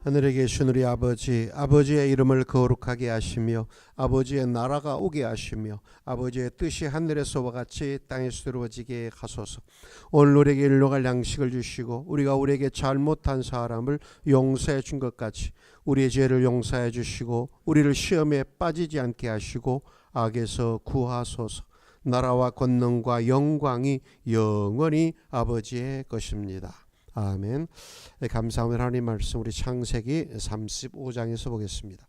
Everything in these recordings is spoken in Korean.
하늘에 계신 우리 아버지, 아버지의 이름을 거룩하게 하시며 아버지의 나라가 오게 하시며 아버지의 뜻이 하늘에서와 같이 땅에서 이루어지게 하소서. 오늘 우리에게 일로 갈 양식을 주시고 우리가 우리에게 잘못한 사람을 용서해 준 것 같이 우리의 죄를 용서해 주시고 우리를 시험에 빠지지 않게 하시고 악에서 구하소서. 나라와 권능과 영광이 영원히 아버지의 것입니다. 아멘. 감사합니다. 하나님 말씀 우리 창세기 35장에서 보겠습니다.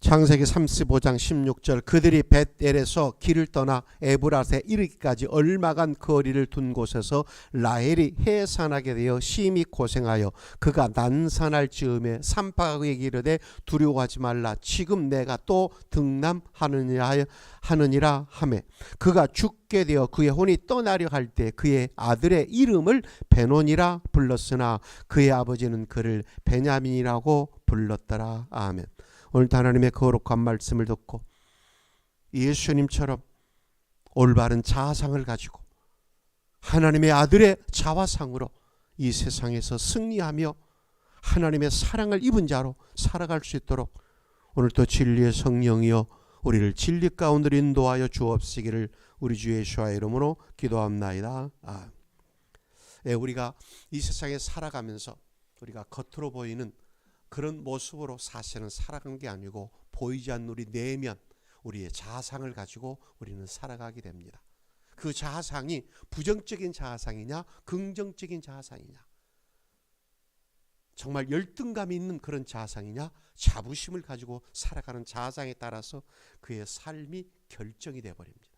창세기 35장 16절 그들이 벳엘에서 길을 떠나 에브랏에 이르기까지 얼마간 거리를 둔 곳에서 라헬이 해산하게 되어 심히 고생하여 그가 난산할 즈음에 산파에게 이르되 두려워하지 말라 지금 내가 또 등남하느니라 하매 그가 죽게 되어 그의 혼이 떠나려 할 때 그의 아들의 이름을 베논이라 불렀으나 그의 아버지는 그를 베냐민이라고 불렀더라. 아멘. 오늘도 하나님의 거룩한 말씀을 듣고 예수님처럼 올바른 자아상을 가지고 하나님의 아들의 자화상으로 이 세상에서 승리하며 하나님의 사랑을 입은 자로 살아갈 수 있도록 오늘도 진리의 성령이여 우리를 진리 가운데로 인도하여 주옵시기를 우리 주 예수와의 이름으로 기도합나이다. 우리가 이 세상에 살아가면서 우리가 겉으로 보이는 그런 모습으로 사실은 살아가는 게 아니고 보이지 않는 우리 내면 우리의 자아상을 가지고 우리는 살아가게 됩니다. 그 자아상이 부정적인 자아상이냐 긍정적인 자아상이냐, 정말 열등감이 있는 그런 자아상이냐 자부심을 가지고 살아가는 자아상에 따라서 그의 삶이 결정이 되어버립니다.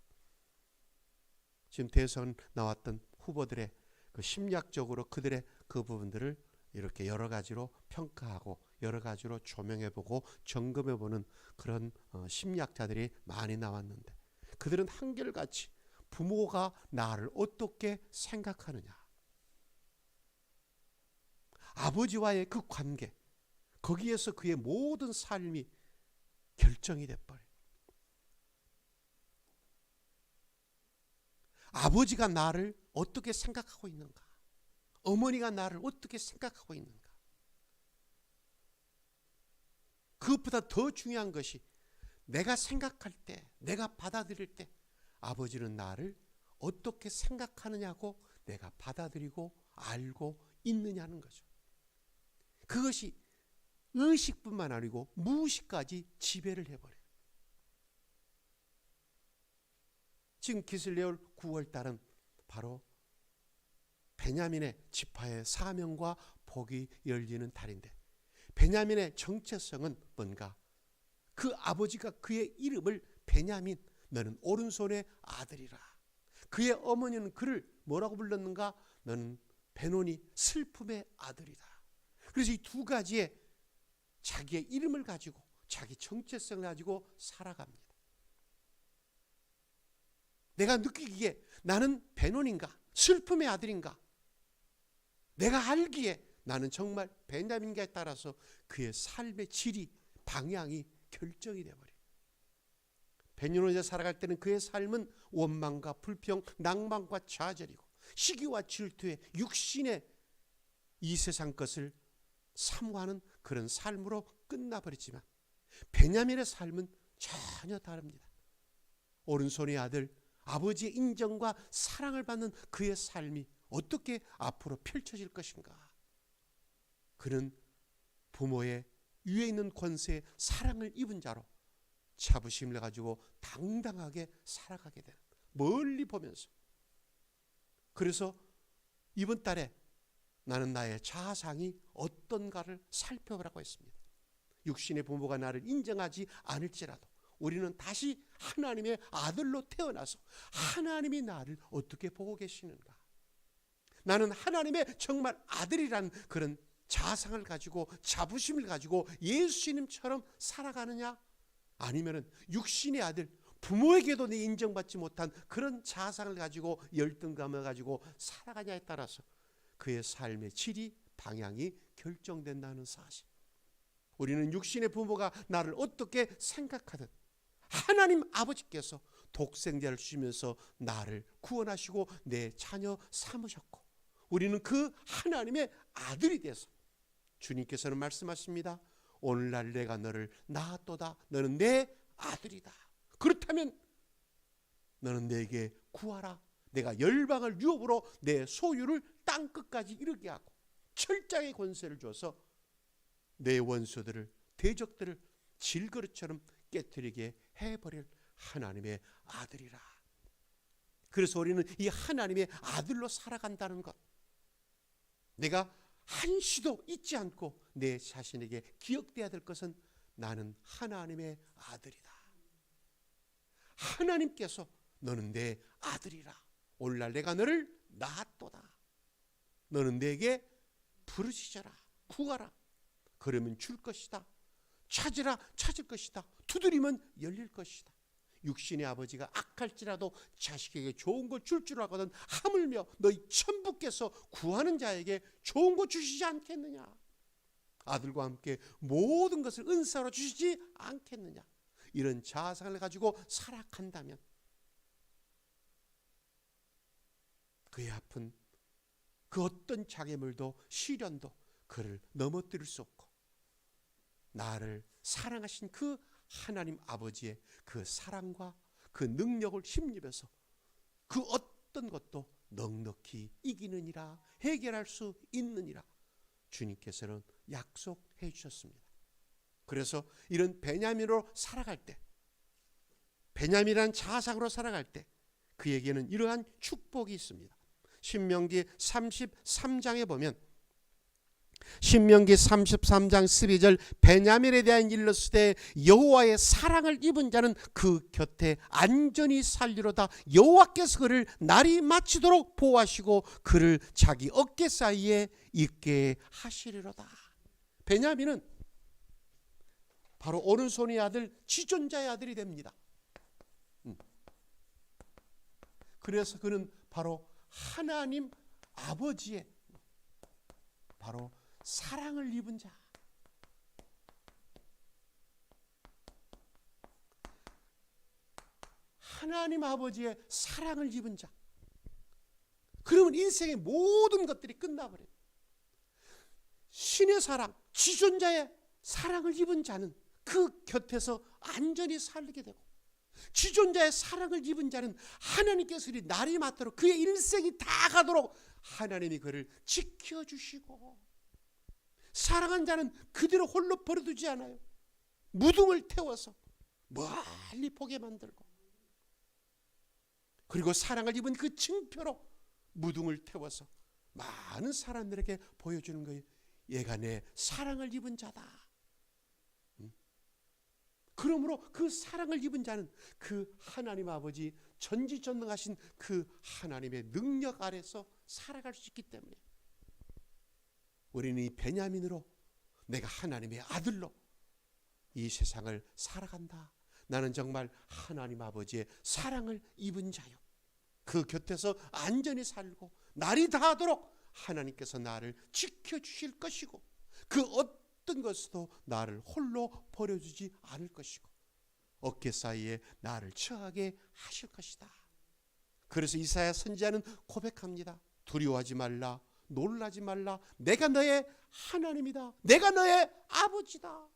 지금 대선 나왔던 후보들의 그 심리학적으로 그들의 그 부분들을 이렇게 여러 가지로 평가하고 여러 가지로 조명해보고 점검해보는 그런 심리학자들이 많이 나왔는데 그들은 한결같이 부모가 나를 어떻게 생각하느냐, 아버지와의 그 관계, 거기에서 그의 모든 삶이 결정이 돼버려요. 아버지가 나를 어떻게 생각하고 있는가, 어머니가 나를 어떻게 생각하고 있는가. 그것보다 더 중요한 것이 내가 생각할 때, 내가 받아들일 때 아버지는 나를 어떻게 생각하느냐고 내가 받아들이고 알고 있느냐는 거죠. 그것이 의식뿐만 아니고 무의식까지 지배를 해버려요. 지금 기슬레올 9월달은 바로 베냐민의 지파의 사명과 복이 열리는 달인데 베냐민의 정체성은 뭔가? 그 아버지가 그의 이름을 베냐민, 너는 오른손의 아들이라. 그의 어머니는 그를 뭐라고 불렀는가? 너는 베논이 슬픔의 아들이다. 그래서 이 두 가지의 자기의 이름을 가지고 자기 정체성을 가지고 살아갑니다. 내가 느끼기에 나는 베논인가? 슬픔의 아들인가? 내가 알기에 나는 정말 베냐민가에 따라서 그의 삶의 질이, 방향이 결정이 되어버려요. 베냐민으로 살아갈 때는 그의 삶은 원망과 불평, 낭만과 좌절이고 시기와 질투에 육신의 이 세상 것을 사모하는 그런 삶으로 끝나버리지만 베냐민의 삶은 전혀 다릅니다. 오른손의 아들, 아버지의 인정과 사랑을 받는 그의 삶이 어떻게 앞으로 펼쳐질 것인가. 그는 부모의 위에 있는 권세의 사랑을 입은 자로 자부심을 가지고 당당하게 살아가게 되는, 멀리 보면서. 그래서 이번 달에 나는 나의 자아상이 어떤가를 살펴보라고 했습니다. 육신의 부모가 나를 인정하지 않을지라도 우리는 다시 하나님의 아들로 태어나서 하나님이 나를 어떻게 보고 계시는가, 나는 하나님의 정말 아들이라는 그런 자상을 가지고 자부심을 가지고 예수님처럼 살아가느냐, 아니면은 육신의 아들, 부모에게도 내 인정받지 못한 그런 자상을 가지고 열등감을 가지고 살아가냐에 따라서 그의 삶의 질이, 방향이 결정된다는 사실. 우리는 육신의 부모가 나를 어떻게 생각하든 하나님 아버지께서 독생자를 주시면서 나를 구원하시고 내 자녀 삼으셨고, 우리는 그 하나님의 아들이 돼서 주님께서는 말씀하십니다. 오늘날 내가 너를 낳았도다. 너는 내 아들이다. 그렇다면 너는 내게 구하라. 내가 열방을 유업으로 내 소유를 땅끝까지 이르게 하고 철장의 권세를 줘서 내 원수들을, 대적들을 질그릇처럼 깨뜨리게 해버릴 하나님의 아들이라. 그래서 우리는 이 하나님의 아들로 살아간다는 것, 내가 한시도 잊지 않고 내 자신에게 기억돼야 될 것은 나는 하나님의 아들이다. 하나님께서 너는 내 아들이라. 오늘날 내가 너를 낳았도다. 너는 내게 부르짖어라. 구하라. 그러면 줄 것이다. 찾으라. 찾을 것이다. 두드리면 열릴 것이다. 육신의 아버지가 악할지라도 자식에게 좋은 걸 줄 줄 알거든 하물며 너희 천부께서 구하는 자에게 좋은 거 주시지 않겠느냐. 아들과 함께 모든 것을 은사로 주시지 않겠느냐. 이런 자상을 가지고 살아간다면 그의 아픈 그 어떤 장애물도 시련도 그를 넘어뜨릴 수 없고, 나를 사랑하신 그 하나님 아버지의 그 사랑과 그 능력을 힘입어서 그 어떤 것도 넉넉히 이기느니라, 해결할 수 있느니라 주님께서는 약속해 주셨습니다. 그래서 이런 베냐민으로 살아갈 때, 베냐민이라는 자상으로 살아갈 때 그에게는 이러한 축복이 있습니다. 신명기 33장에 보면, 신명기 33장 12절, 베냐민에 대한 일렀으되 여호와의 사랑을 입은 자는 그 곁에 안전히 살리로다. 여호와께서 그를 날이 마치도록 보호하시고 그를 자기 어깨 사이에 있게 하시리로다. 베냐민은 바로 오른손의 아들 지존자의 아들이 됩니다. 그래서 그는 바로 하나님 아버지의 바로 사랑을 입은 자, 하나님 아버지의 사랑을 입은 자. 그러면 인생의 모든 것들이 끝나버려요. 신의 사랑, 지존자의 사랑을 입은 자는 그 곁에서 안전히 살게 되고, 지존자의 사랑을 입은 자는 하나님께서 날이 맞도록 그의 일생이 다 가도록 하나님이 그를 지켜주시고, 사랑한 자는 그대로 홀로 버려두지 않아요. 무등을 태워서 멀리 보게 만들고, 그리고 사랑을 입은 그 징표로 무등을 태워서 많은 사람들에게 보여주는 거예요. 얘가 내 사랑을 입은 자다. 그러므로 그 사랑을 입은 자는 그 하나님 아버지 전지전능하신 그 하나님의 능력 아래서 살아갈 수 있기 때문에 우리는 이 베냐민으로, 내가 하나님의 아들로 이 세상을 살아간다. 나는 정말 하나님 아버지의 사랑을 입은 자요. 그 곁에서 안전히 살고 날이 다하도록 하나님께서 나를 지켜주실 것이고, 그 어떤 것도 나를 홀로 버려주지 않을 것이고, 어깨 사이에 나를 처하게 하실 것이다. 그래서 이사야 선지자는 고백합니다. 두려워하지 말라, 놀라지 말라. 내가 너의 하나님이다. 내가 너의 아버지다.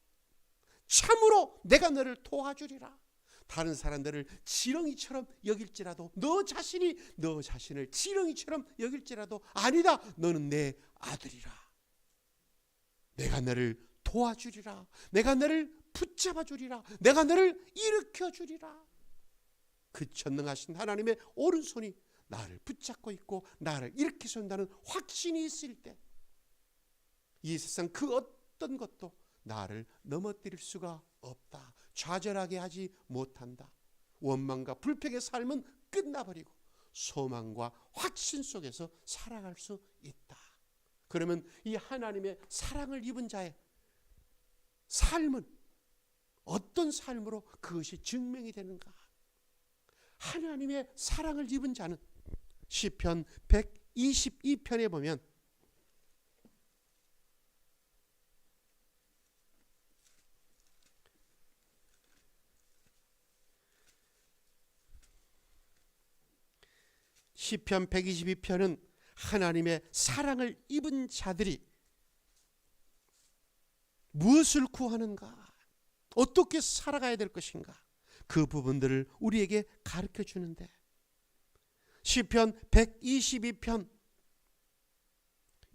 참으로 내가 너를 도와주리라. 다른 사람들을 지렁이처럼 여길지라도 너 자신이 너 자신을 지렁이처럼 여길지라도 아니다. 너는 내 아들이라. 내가 너를 도와주리라. 내가 너를 붙잡아 주리라. 내가 너를 일으켜 주리라. 그 전능하신 하나님의 오른손이 나를 붙잡고 있고 나를 일으켜 준다는 확신이 있을 때, 이 세상 그 어떤 것도 나를 넘어뜨릴 수가 없다. 좌절하게 하지 못한다. 원망과 불평의 삶은 끝나버리고 소망과 확신 속에서 살아갈 수 있다. 그러면 이 하나님의 사랑을 입은 자의 삶은 어떤 삶으로 그것이 증명이 되는가? 하나님의 사랑을 입은 자는 시편 122편에 보면 시편 122편은 하나님의 사랑을 입은 자들이 무엇을 구하는가, 어떻게 살아가야 될 것인가, 그 부분들을 우리에게 가르쳐 주는데, 시편 122편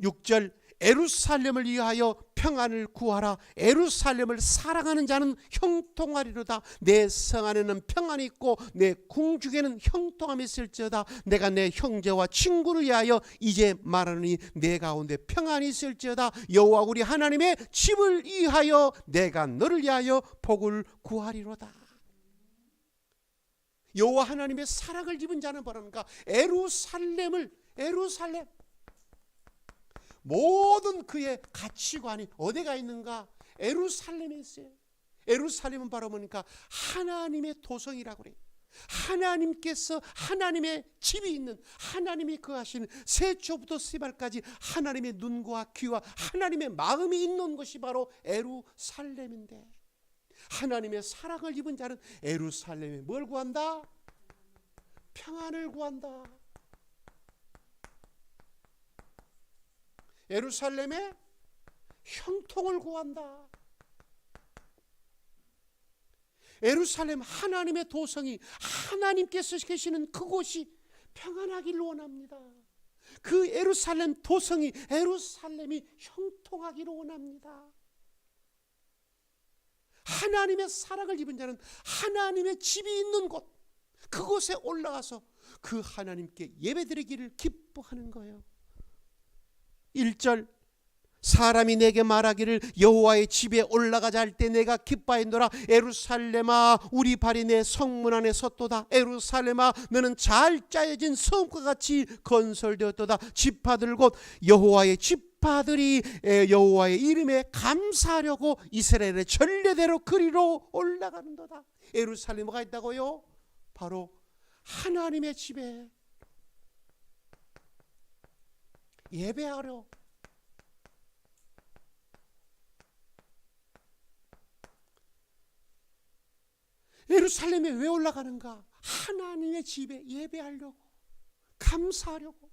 6절 예루살렘을 위하여 평안을 구하라. 예루살렘을 사랑하는 자는 형통하리로다. 내 성 안에는 평안이 있고 내 궁중에는 형통함이 있을지어다. 내가 내 형제와 친구를 위하여 이제 말하노니 내 가운데 평안이 있을지어다. 여호와 우리 하나님의 집을 위하여 내가 너를 위하여 복을 구하리로다. 여호와 하나님의 사랑을 입은 자는 뭐라는가? 예루살렘, 모든 그의 가치관이 어디가 있는가? 예루살렘에 있어요. 예루살렘은 바로 뭐니까 하나님의 도성이라고 그래요. 하나님께서 하나님의 집이 있는, 하나님이 거하시는, 세초부터 세발까지 하나님의 눈과 귀와 하나님의 마음이 있는 것이 바로 예루살렘인데, 하나님의 사랑을 입은 자는 예루살렘에 뭘 구한다? 평안을 구한다. 예루살렘에 형통을 구한다. 예루살렘, 하나님의 도성이, 하나님께서 계시는 그곳이 평안하기를 원합니다. 그 예루살렘 도성이, 예루살렘이 형통하기를 원합니다. 하나님의 사랑을 입은 자는 하나님의 집이 있는 곳, 그곳에 올라가서 그 하나님께 예배드리기를 기뻐하는 거예요. 1절 사람이 내게 말하기를 여호와의 집에 올라가자 할 때 내가 기뻐하노라. 예루살렘아 우리 발이 내 성문 안에 섰도다. 예루살렘아 너는 잘 짜여진 성과 같이 건설되었도다. 지파들 곧 여호와의 지파들이 여호와의 이름에 감사하려고 이스라엘의 전례대로 그리로 올라가는도다. 예루살렘에 뭐가 있다고요? 바로 하나님의 집에 예배하러, 예루살렘에 왜 올라가는가? 하나님의 집에 예배하려고, 감사하려고.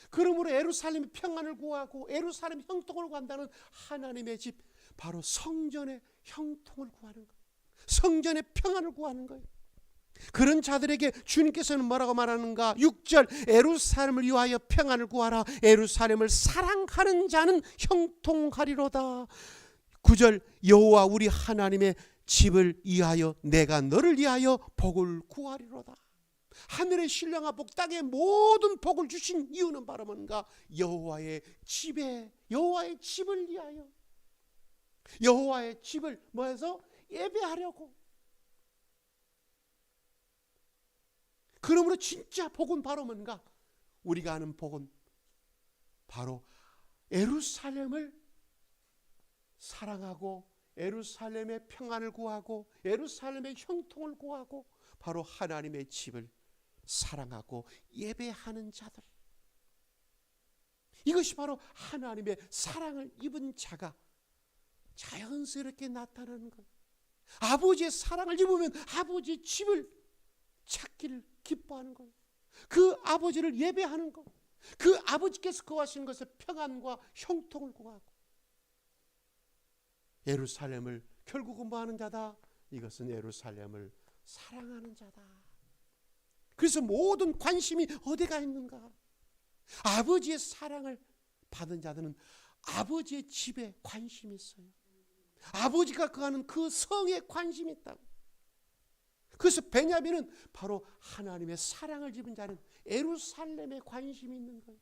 그러므로 예루살렘의 평안을 구하고 예루살렘 형통을 구한다는 하나님의 집, 바로 성전의 형통을 구하는 거예요. 성전의 평안을 구하는 거예요. 그런 자들에게 주님께서는 뭐라고 말하는가? 6절 예루살렘을 위하여 평안을 구하라. 예루살렘을 사랑하는 자는 형통하리로다. 9절 여호와 우리 하나님의 집을 위하여 내가 너를 위하여 복을 구하리로다. 하늘의 신령한 복, 땅의 모든 복을 주신 이유는 바로 뭔가? 여호와의 집에, 여호와의 집을 위하여, 여호와의 집을 뭐해서? 예배하려고. 그러므로 진짜 복은 바로 뭔가? 우리가 아는 복은 바로 예루살렘을 사랑하고 예루살렘의 평안을 구하고 예루살렘의 형통을 구하고 바로 하나님의 집을 사랑하고 예배하는 자들, 이것이 바로 하나님의 사랑을 입은 자가 자연스럽게 나타나는 거예요. 아버지의 사랑을 입으면 아버지의 집을 찾기를 기뻐하는 거예요. 그 아버지를 예배하는 것, 그 아버지께서 거하시는 것을 평안과 형통을 구하고, 예루살렘을 결국은 뭐 하는 자다? 이것은 예루살렘을 사랑하는 자다. 그래서 모든 관심이 어디가 있는가? 아버지의 사랑을 받은 자들은 아버지의 집에 관심이 있어요. 아버지가 거하는 그 성에 관심이 있다고. 그래서 베냐민은 바로 하나님의 사랑을 입은 자는 예루살렘에 관심이 있는 거예요.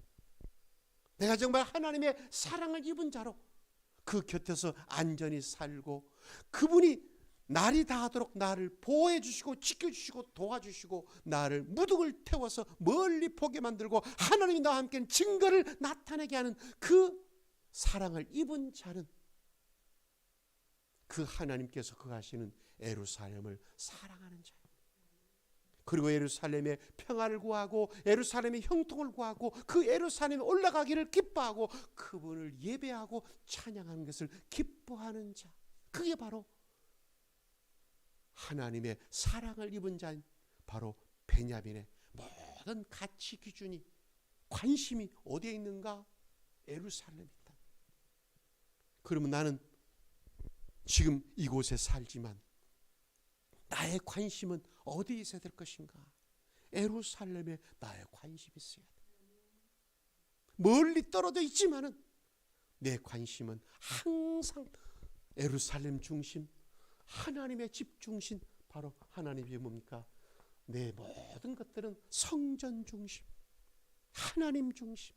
내가 정말 하나님의 사랑을 입은 자로 그 곁에서 안전히 살고, 그분이 날이 다하도록 나를 보호해 주시고 지켜주시고 도와주시고 나를 무득을 태워서 멀리 보게 만들고 하나님이 나와 함께 증거를 나타내게 하는 그 사랑을 입은 자는 그 하나님께서 거하시는 예루살렘을 사랑하는 자예요. 그리고 예루살렘의 평안을 구하고 예루살렘의 형통을 구하고 그 예루살렘에 올라가기를 기뻐하고 그분을 예배하고 찬양하는 것을 기뻐하는 자, 그게 바로 하나님의 사랑을 입은 자인 바로 베냐민의 모든 가치 기준이, 관심이 어디에 있는가? 예루살렘에 있다. 그러면 나는 지금 이곳에 살지만 나의 관심은 어디에 있어야 될 것인가? 예루살렘에 나의 관심이 있어야 돼. 멀리 떨어져 있지만은 내 관심은 항상 예루살렘 중심, 하나님의 집 중심, 바로 하나님이 뭡니까? 내 모든 것들은 성전 중심, 하나님 중심,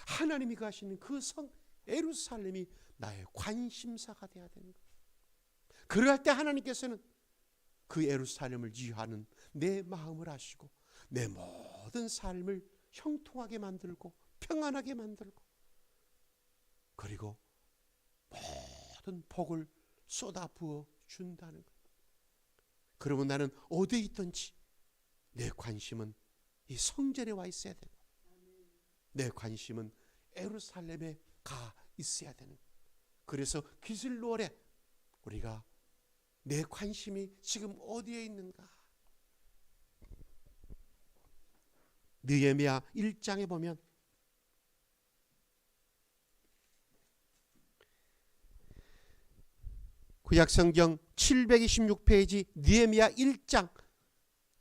하나님이 가시는 그 성 예루살렘이 나의 관심사가 되어야 되는 거예요. 그럴 때 하나님께서는 그 예루살렘을 위하는 내 마음을 아시고 내 모든 삶을 형통하게 만들고 평안하게 만들고, 그리고 모든 복을 쏟아부어 준다는 거예요. 그러면 나는 어디에 있든지 내 관심은 이 성전에 와 있어야 되고, 내 관심은 예루살렘에 가 있어야 되는 거예요. 그래서 기슬로월에 우리가 내 관심이 지금 어디에 있는가? 느헤미야 1장에 보면 구약성경 726페이지 느헤미야 1장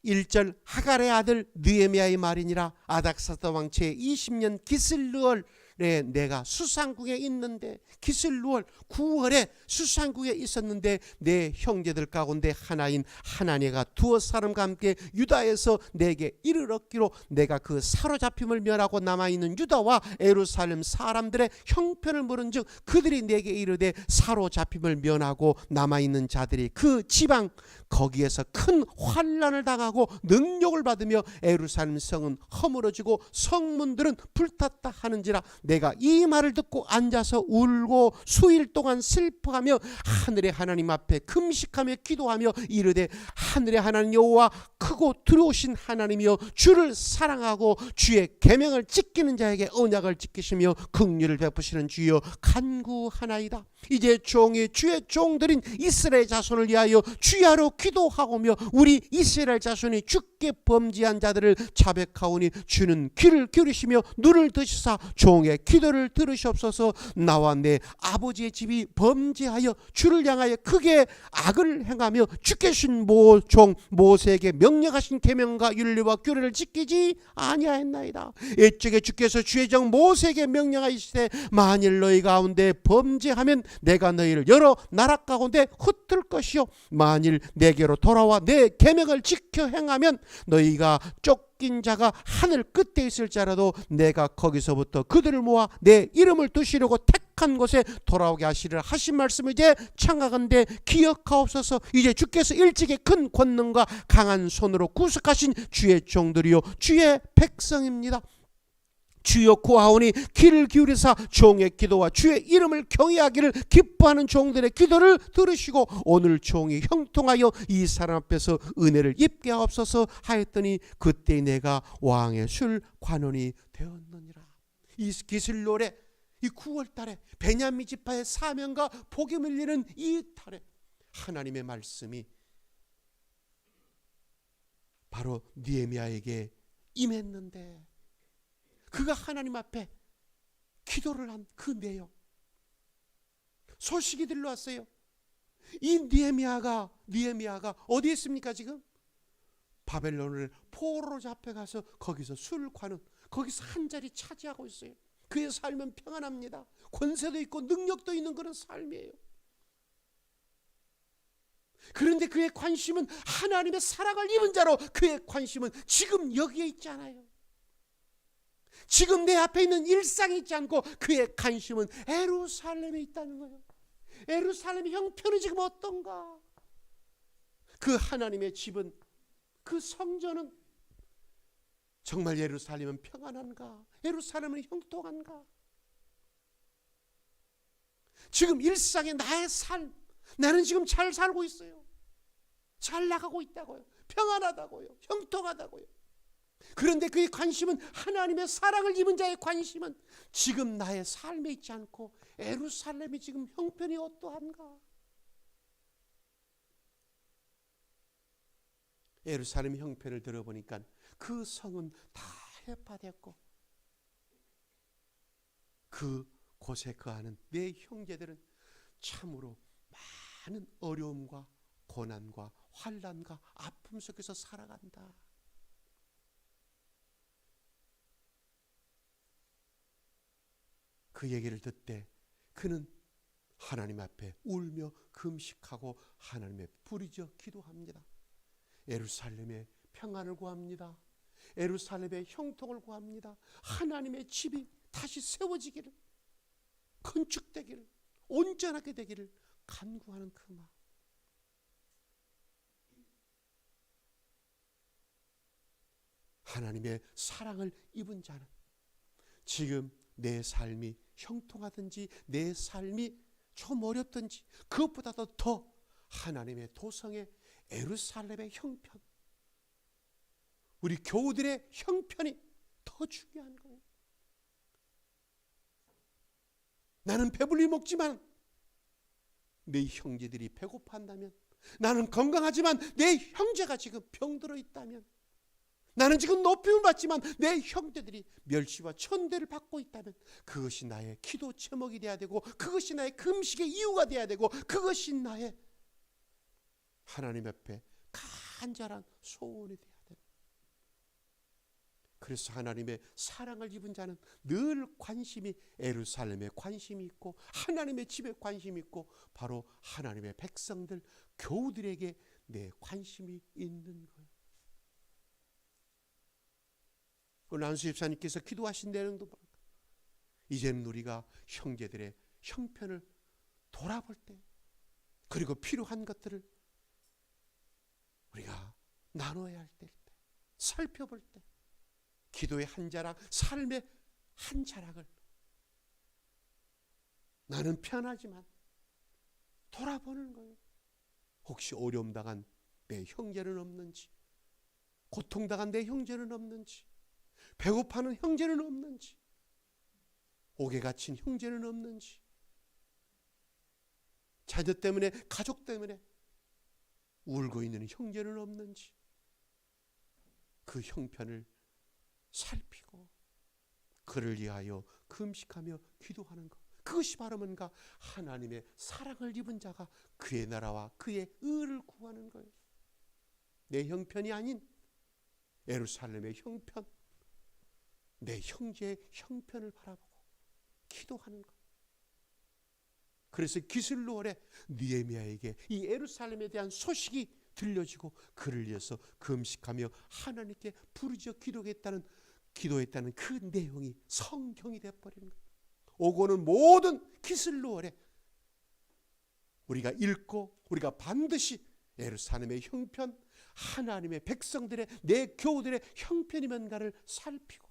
1절, 하갈의 아들 느헤미야의 말이니라. 아닥사스다 왕 제20년 기슬루월에 내가 수상궁에 있는데, 기슬루월 9월에 수상궁에 있었는데 내 형제들 가운데 하나인 하나니가 두어 사람과 함께 유다에서 내게 이르렀기로 내가 그 사로잡힘을 멸하고 남아있는 유다와 예루살렘 사람들의 형편을 물은즉 그들이 내게 이르되 사로잡힘을 면하고 남아있는 자들이 그 지방 거기에서 큰 환난을 당하고 능욕을 받으며 예루살렘 성은 허물어지고 성문들은 불탔다 하는지라. 내가 이 말을 듣고 앉아서 울고 수일 동안 슬퍼하며 하늘의 하나님 앞에 금식하며 기도하며 이르되 하늘의 하나님 여호와 크고 두려우신 하나님이여 주를 사랑하고 주의 계명을 지키는 자에게 언약을 지키시며 긍휼을 베푸시는 주여 간구하나이다. 이제 종이 주의 종들인 이스라엘 자손을 위하여 주야로 기도하오며 우리 이스라엘 자손이 주께 범죄한 자들을 자백하오니 주는 귀를 기울이시며 눈을 드시사 종의 기도를 들으시옵소서. 나와 내 아버지의 집이 범죄하여 주를 향하여 크게 악을 행하며 주께 주신 종 모세에게 명령하신 계명과 율례와 규례를 지키지 아니하였나이다. 이쪽에 주께서 주의 종 모세에게 명령하시되 만일 너희 가운데 범죄하면 내가 너희를 여러 나라 가운데 흩을 것이요 만일 내게로 돌아와 내 계명을 지켜 행하면 너희가 쫓긴 자가 하늘 끝에 있을지라도 내가 거기서부터 그들을 모아 내 이름을 두시려고 택한 곳에 돌아오게 하시리라 하신 말씀을 이제 청하건대 기억하옵소서. 이제 주께서 일찍이 큰 권능과 강한 손으로 구속하신 주의 종들이요 주의 백성입니다. 주여 구하오니 귀를 기울이사 종의 기도와 주의 이름을 경외하기를 기뻐하는 종들의 기도를 들으시고 오늘 종이 형통하여 이 사람 앞에서 은혜를 입게 하옵소서 하였더니 그때 내가 왕의 술 관원이 되었느니라. 이 기슬롤의 이 9월달에 베냐민 지파의 사명과 복임을 이루는 이 달에 하나님의 말씀이 바로 느헤미야에게 임했는데, 그가 하나님 앞에 기도를 한 그 내용, 소식이 들려왔어요. 이 느헤미야가 어디에 있습니까? 지금 바벨론을 포로로 잡혀가서 거기서 술관은 거기서 한 자리 차지하고 있어요. 그의 삶은 평안합니다. 권세도 있고 능력도 있는 그런 삶이에요. 그런데 그의 관심은 하나님의 사랑을 입은 자로, 그의 관심은 지금 여기에 있지 않아요. 지금 내 앞에 있는 일상이 있지 않고 그의 관심은 예루살렘에 있다는 거예요. 예루살렘의 형편은 지금 어떤가? 그 하나님의 집은, 그 성전은 정말 예루살렘은 평안한가? 예루살렘은 형통한가? 지금 일상의 나의 삶, 나는 지금 잘 살고 있어요. 잘 나가고 있다고요. 평안하다고요. 형통하다고요. 그런데 그의 관심은, 하나님의 사랑을 입은 자의 관심은 지금 나의 삶에 있지 않고 예루살렘이 지금 형편이 어떠한가? 예루살렘 형편을 들어보니까 그 성은 다 해파되었고 그 곳에 거하는 내 형제들은 참으로 많은 어려움과 고난과 환난과 아픔 속에서 살아간다. 그 얘기를 듣때 그는 하나님 앞에 울며 금식하고 하나님의 부르짖어 기도합니다. 예루살렘의 평안을 구합니다. 예루살렘의 형통을 구합니다. 하나님의 집이 다시 세워지기를, 건축되기를, 온전하게 되기를 간구하는 그 마음. 하나님의 사랑을 입은 자는 지금 내 삶이 형통하든지 내 삶이 좀 어렵든지 그것보다도 더 하나님의 도성의 예루살렘의 형편, 우리 교우들의 형편이 더 중요한 거예요. 나는 배불리 먹지만 내 형제들이 배고파한다면, 나는 건강하지만 내 형제가 지금 병들어 있다면, 나는 지금 높임을 받지만 내 형제들이 멸시와 천대를 받고 있다면 그것이 나의 기도 제목이 돼야 되고, 그것이 나의 금식의 이유가 돼야 되고, 그것이 나의 하나님 앞에 간절한 소원이 돼야 돼요. 그래서 하나님의 사랑을 입은 자는 늘 관심이 예루살렘에 관심이 있고 하나님의 집에 관심이 있고 바로 하나님의 백성들, 교우들에게 내 관심이 있는 거예요. 오늘 안수 집사님께서 기도하신 내용도 이제는 우리가 형제들의 형편을 돌아볼 때, 그리고 필요한 것들을 우리가 나눠야 할 때, 살펴볼 때, 기도의 한 자락, 삶의 한 자락을 나는 편하지만 돌아보는 거예요. 혹시 어려움 당한 내 형제는 없는지, 고통당한 내 형제는 없는지, 배고파하는 형제는 없는지, 옥에 갇힌 형제는 없는지, 자녀 때문에, 가족 때문에 울고 있는 형제는 없는지, 그 형편을 살피고 그를 위하여 금식하며 기도하는 것, 그것이 바로 뭔가 하나님의 사랑을 입은 자가 그의 나라와 그의 의를 구하는 거예요. 내 형편이 아닌 예루살렘의 형편, 내 형제의 형편을 바라보고 기도하는 것. 그래서 기슬로월에 느헤미야에게 이 예루살렘에 대한 소식이 들려지고 그를 위해서 금식하며 하나님께 부르짖어 기도했다는 그 내용이 성경이 되어버리는 거예요. 오고는 모든 기슬로월에 우리가 읽고 우리가 반드시 예루살렘의 형편, 하나님의 백성들의, 내 교우들의 형편이 뭔가를 살피고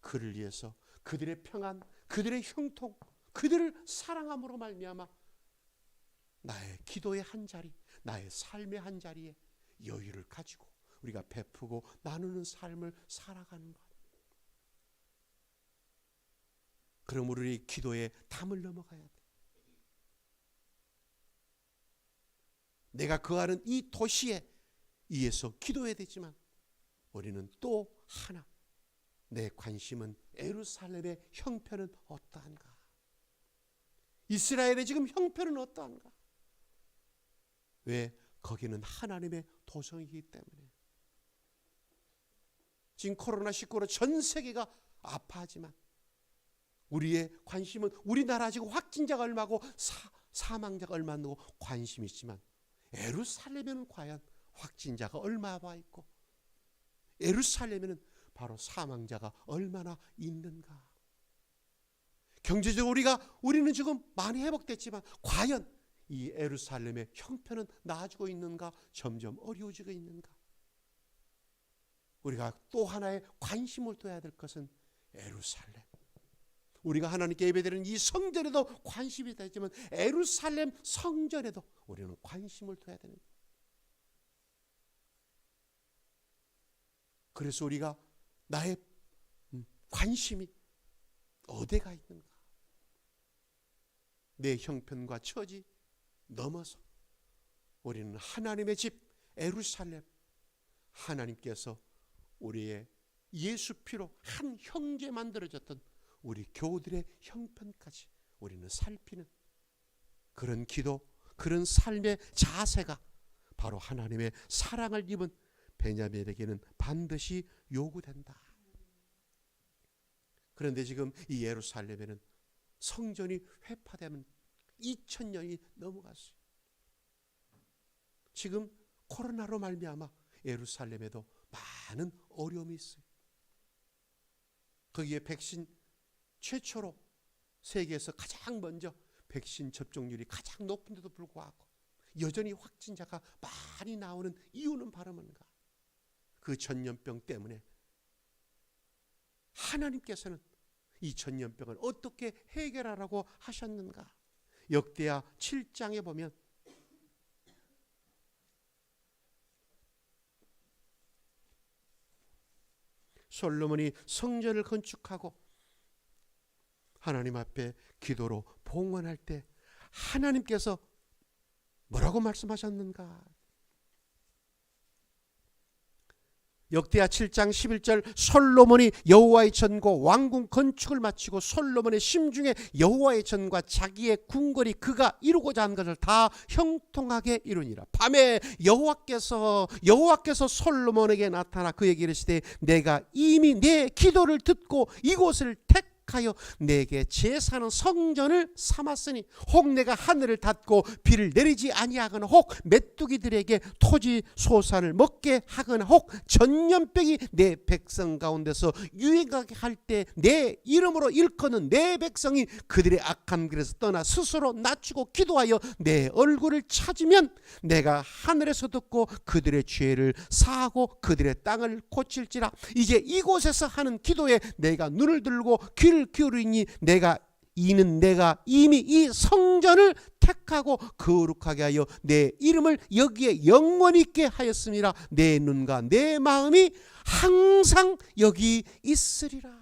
그를 위해서 그들의 평안, 그들의 형통, 그들을 사랑함으로 말미암아 나의 기도의 한 자리, 나의 삶의 한 자리에 여유를 가지고 우리가 베푸고 나누는 삶을 살아가는 것. 그럼 우리 기도에 담을 넘어가야 돼. 내가 거하는 이 도시에 의해서 기도해야 되지만 우리는 또 하나, 내 관심은 예루살렘의 형편은 어떠한가? 이스라엘의 지금 형편은 어떠한가? 왜? 거기는 하나님의 도성이기 때문에. 지금 코로나19로 전 세계가 아파하지만 우리의 관심은 우리나라 지금 확진자가 얼마고 사망자가 얼마고 관심이 있지만 예루살렘에는 과연 확진자가 얼마 와 있고 예루살렘에는 바로 사망자가 얼마나 있는가? 경제적으로 우리는 지금 많이 회복됐지만 과연 이 예루살렘의 형편은 나아지고 있는가? 점점 어려워지고 있는가? 우리가 또 하나의 관심을 둬야 될 것은 예루살렘. 우리가 하나님께 예배드리는 이 성전에도 관심이 되지만 예루살렘 성전에도 우리는 관심을 둬야 되는 거예요. 그래서 우리가 나의 관심이 어디가 있는가? 내 형편과 처지 넘어서 우리는 하나님의 집 예루살렘, 하나님께서 우리의 예수 피로 한 형제 만들어졌던 우리 교우들의 형편까지 우리는 살피는 그런 기도, 그런 삶의 자세가 바로 하나님의 사랑을 입은 베냐민에게는 반드시 요구된다. 그런데 지금 이 예루살렘에는 성전이 회파되면 2000년이 넘어갔어요. 지금 코로나로 말미암아 예루살렘에도 많은 어려움이 있어요. 거기에 백신 최초로 세계에서 가장 먼저 백신 접종률이 가장 높은데도 불구하고 여전히 확진자가 많이 나오는 이유는 바로 뭔가? 그 전염병 때문에 하나님께서는 이 전염병을 어떻게 해결하라고 하셨는가? 역대하 7장에 보면 솔로몬이 성전을 건축하고 하나님 앞에 기도로 봉헌할 때 하나님께서 뭐라고 말씀하셨는가? 역대하 7장 11절 솔로몬이 여호와의 전과 왕궁 건축을 마치고 솔로몬의 심중에 여호와의 전과 자기의 궁궐이 그가 이루고자 한 것을 다 형통하게 이루니라. 밤에 여호와께서 솔로몬에게 나타나 그에게 이르시되 내가 이미 내 기도를 듣고 이곳을 택하여 내게 제사는 성전을 삼았으니 혹 내가 하늘을 닫고 비를 내리지 아니하거나 혹 메뚜기들에게 토지 소산을 먹게 하거나 혹 전염병이 내 백성 가운데서 유행하게 할 때 내 이름으로 일컫는 내 백성이 그들의 악한 길에서 떠나 스스로 낮추고 기도하여 내 얼굴을 찾으면 내가 하늘에서 듣고 그들의 죄를 사하고 그들의 땅을 고칠지라. 이제 이곳에서 하는 기도에 내가 눈을 들고 귀를 기울이니 내가 이미 이 성전을 택하고 거룩하게 하여 내 이름을 여기에 영원히 있게 하였음이라. 내 눈과 내 마음이 항상 여기 있으리라.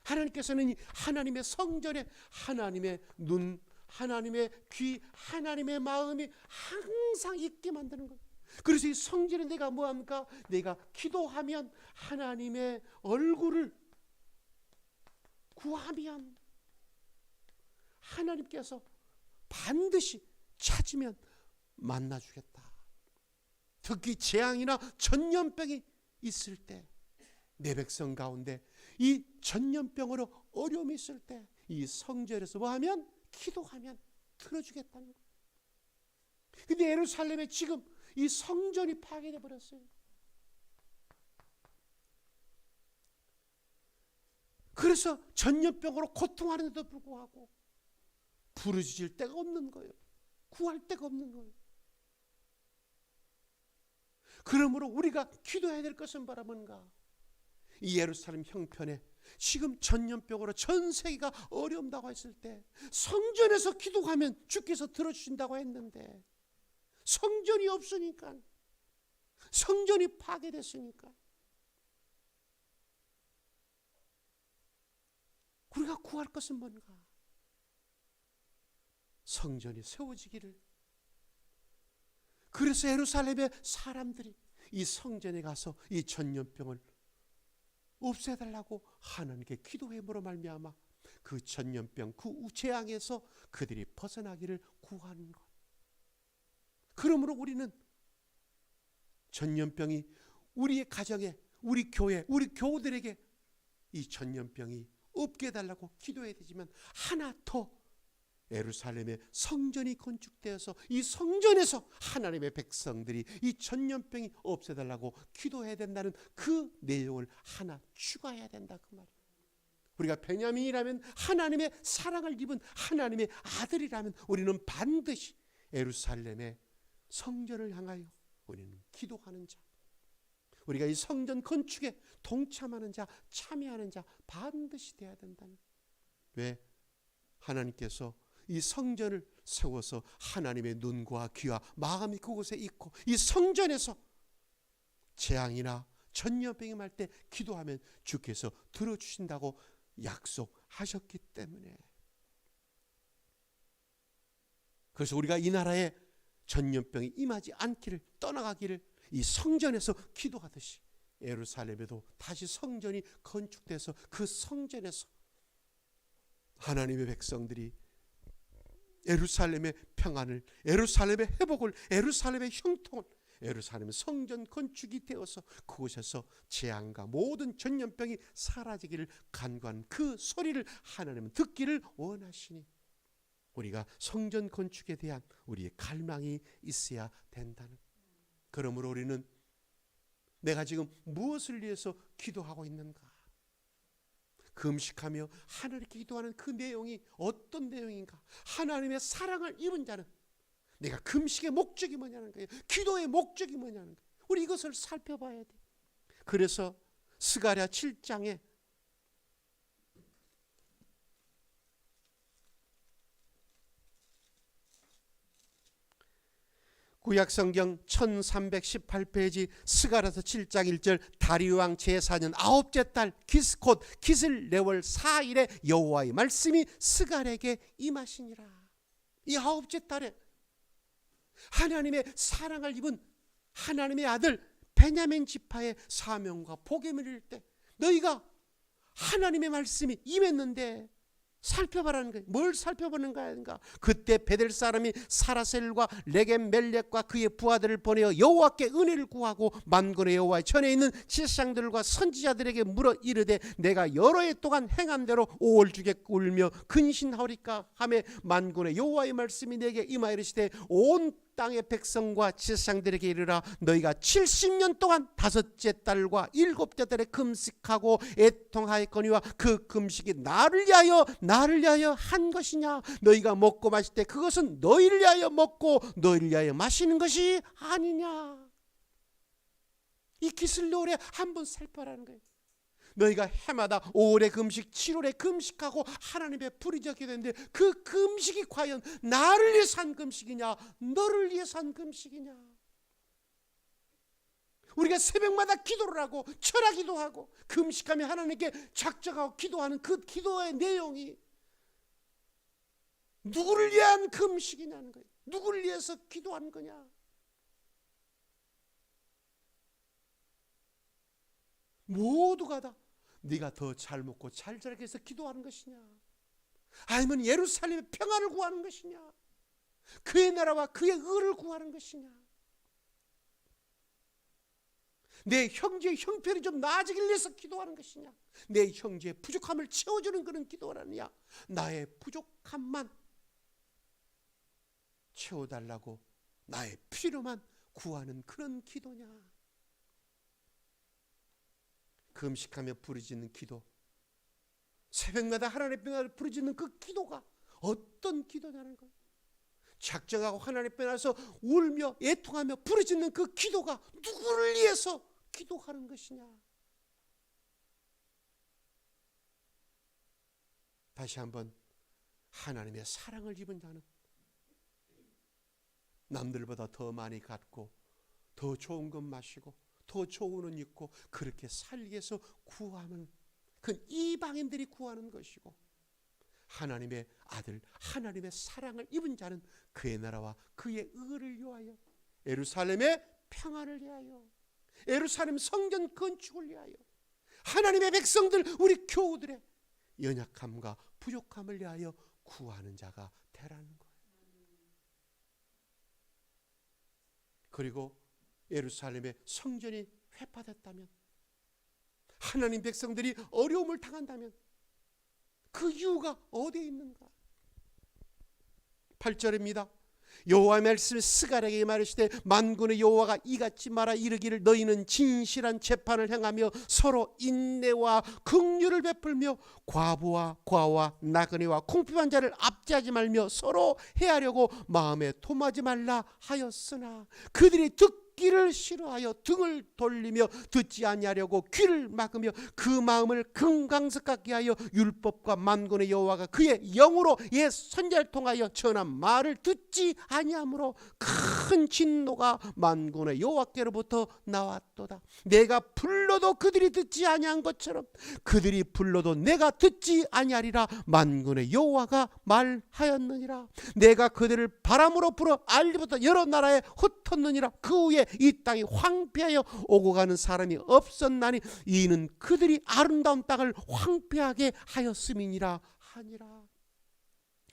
하나님께서는 하나님의 성전에 하나님의 눈, 하나님의 귀, 하나님의 마음이 항상 있게 만드는 거예요. 그래서 이 성전에 내가 뭐합니까? 내가 기도하면 하나님의 얼굴을 구하면 하나님께서 반드시 찾으면 만나주겠다. 특히 재앙이나 전염병이 있을 때 내 백성 가운데 이 전염병으로 어려움이 있을 때 이 성전에서 뭐하면? 기도하면 들어주겠다는 거예요. 근데 예루살렘에 지금 이 성전이 파괴돼 버렸어요. 그래서 전염병으로 고통하는데도 불구하고 부르짖을 데가 없는 거예요. 구할 데가 없는 거예요. 그러므로 우리가 기도해야 될 것은 바로 뭔가? 이 예루살렘 형편에 지금 전염병으로 전 세계가 어려움다고 했을 때 성전에서 기도하면 주께서 들어주신다고 했는데 성전이 없으니까, 성전이 파괴됐으니까 우리가 구할 것은 뭔가? 성전이 세워지기를. 그래서 예루살렘의 사람들이 이 성전에 가서 이 전염병을 없애달라고 하나님께 기도함으로 말미암아 그 전염병, 그 재앙에서 그들이 벗어나기를 구하는 것. 그러므로 우리는 전염병이 우리의 가정에, 우리 교회, 우리 교우들에게 이 전염병이 없게 해달라고 기도해야 되지만 하나 더 예루살렘의 성전이 건축되어서 이 성전에서 하나님의 백성들이 이 전염병이 없애달라고 기도해야 된다는 그 내용을 하나 추가해야 된다 그 말이에요. 우리가 베냐민이라면 하나님의 사랑을 입은 하나님의 아들이라면 우리는 반드시 예루살렘의 성전을 향하여 우리는 기도하는 자, 우리가 이 성전 건축에 동참하는 자, 참여하는 자 반드시 돼야 된다는 거예요. 왜? 하나님께서 이 성전을 세워서 하나님의 눈과 귀와 마음이 그곳에 있고 이 성전에서 재앙이나 전염병이 말 때 기도하면 주께서 들어주신다고 약속하셨기 때문에, 그래서 우리가 이 나라에 전염병이 임하지 않기를, 떠나가기를 이 성전에서 기도하듯이 예루살렘에도 다시 성전이 건축돼서 그 성전에서 하나님의 백성들이 예루살렘의 평안을, 예루살렘의 회복을, 예루살렘의 형통을, 예루살렘의 성전 건축이 되어서 그곳에서 재앙과 모든 전염병이 사라지기를 간구하는 그 소리를 하나님은 듣기를 원하시니 우리가 성전 건축에 대한 우리의 갈망이 있어야 된다는. 그러므로 우리는 내가 지금 무엇을 위해서 기도하고 있는가? 금식하며 하나님께 기도하는 그 내용이 어떤 내용인가? 하나님의 사랑을 입은 자는 내가 금식의 목적이 뭐냐는 거예요. 기도의 목적이 뭐냐는 거예요. 우리 이것을 살펴봐야 돼. 그래서 스가랴 7장에 구약성경 1318페이지 스가랴서 7장 1절 다리우 왕 제4년 9째 달 곧 기슬레월 4일에 여호와의 말씀이 스가랴에게 임하시니라. 이 9째 달에 하나님의 사랑을 입은 하나님의 아들 베냐민 지파의 사명과 복음을 이룰 때 너희가 하나님의 말씀이 임했는데 살펴보라는 거예요. 뭘 살펴보는가? 그때 베델 사람이 사라셀과 레겜 멜렉과 그의 부하들을 보내어 여호와께 은혜를 구하고 만군의 여호와의 전에 있는 지상들과 선지자들에게 물어 이르되 내가 여러 해 동안 행한 대로 5월 주게 울며 근신하오리까 하매 만군의 여호와의 말씀이 내게 임하여 이르시되 온 땅의 백성과 지상들에게 이르라 너희가 70년 동안 5째 달과 7째 달에 금식하고 애통하였거니와 그 금식이 나를 위하여 한 것이냐? 너희가 먹고 마실 때 그것은 너희를 위하여 먹고 너희를 위하여 마시는 것이 아니냐? 이 기슬레월에 한번 살펴라는 거예요. 너희가 해마다 5월에 금식, 7월에 금식하고 하나님의 불이 져게 되는데 그 금식이 과연 나를 위해서 한 금식이냐, 너를 위해서 한 금식이냐? 우리가 새벽마다 기도를 하고 철야기도 하고 금식하며 하나님께 작정하고 기도하는 그 기도의 내용이 누구를 위한 금식이냐는 거예요. 누구를 위해서 기도하는 거냐? 모두가 다 네가 더 잘 먹고 잘 자라게 해서 기도하는 것이냐? 아니면 예루살렘의 평안을 구하는 것이냐? 그의 나라와 그의 의를 구하는 것이냐? 내 형제의 형편이 좀 나아지길 위해서 기도하는 것이냐? 내 형제의 부족함을 채워주는 그런 기도라느냐? 나의 부족함만 채워달라고 나의 필요만 구하는 그런 기도냐? 금식하며 부르짖는 기도, 새벽마다 하나님 앞에 부르짖는 그 기도가 어떤 기도냐는 거예요. 작정하고 하나님 앞에 나서 울며 애통하며 부르짖는 그 기도가 누구를 위해서 기도하는 것이냐? 다시 한번 하나님의 사랑을 입은 자는 남들보다 더 많이 갖고 더 좋은 것 마시고 더 좋은 옷 입고 그렇게 살기 위해서 구하는 그 이방인들이 구하는 것이고, 하나님의 아들 하나님의 사랑을 입은 자는 그의 나라와 그의 의를 위하여, 예루살렘의 평안을 위하여, 예루살렘 성전 건축을 위하여, 하나님의 백성들 우리 교우들의 연약함과 부족함을 위하여 구하는 자가 되라는 거예요. 그리고 예루살렘의 성전이 회파됐다면, 하나님 백성들이 어려움을 당한다면 그 이유가 어디에 있는가? 8절입니다. 여호와의 말씀이 스가랴에게 말하시되 만군의 여호와가 이같이 말하 이르기를 너희는 진실한 재판을 행하며 서로 인내와 긍휼을 베풀며 과부와 과와 나그네와 궁핍한 자를 압제하지 말며 서로 해하려고 마음에 토하지 말라 하였으나 그들이 듣기를 싫어하여 등을 돌리며 듣지 아니하려고 귀를 막으며 그 마음을 금강석같게 하여 율법과 만군의 여호와가 그의 영으로 옛 선지자를 통하여 전한 말을 듣지 아니하므로 큰 진노가 만군의 여호와께로부터 나왔도다. 내가 불러도 그들이 듣지 아니한 것처럼 그들이 불러도 내가 듣지 아니하리라 만군의 여호와가 말하였느니라. 내가 그들을 바람으로 불어 알리부터 여러 나라에 흩었느니라. 그 후에 이 땅이 황폐하여 오고 가는 사람이 없었나니 이는 그들이 아름다운 땅을 황폐하게 하였음이니라 하니라.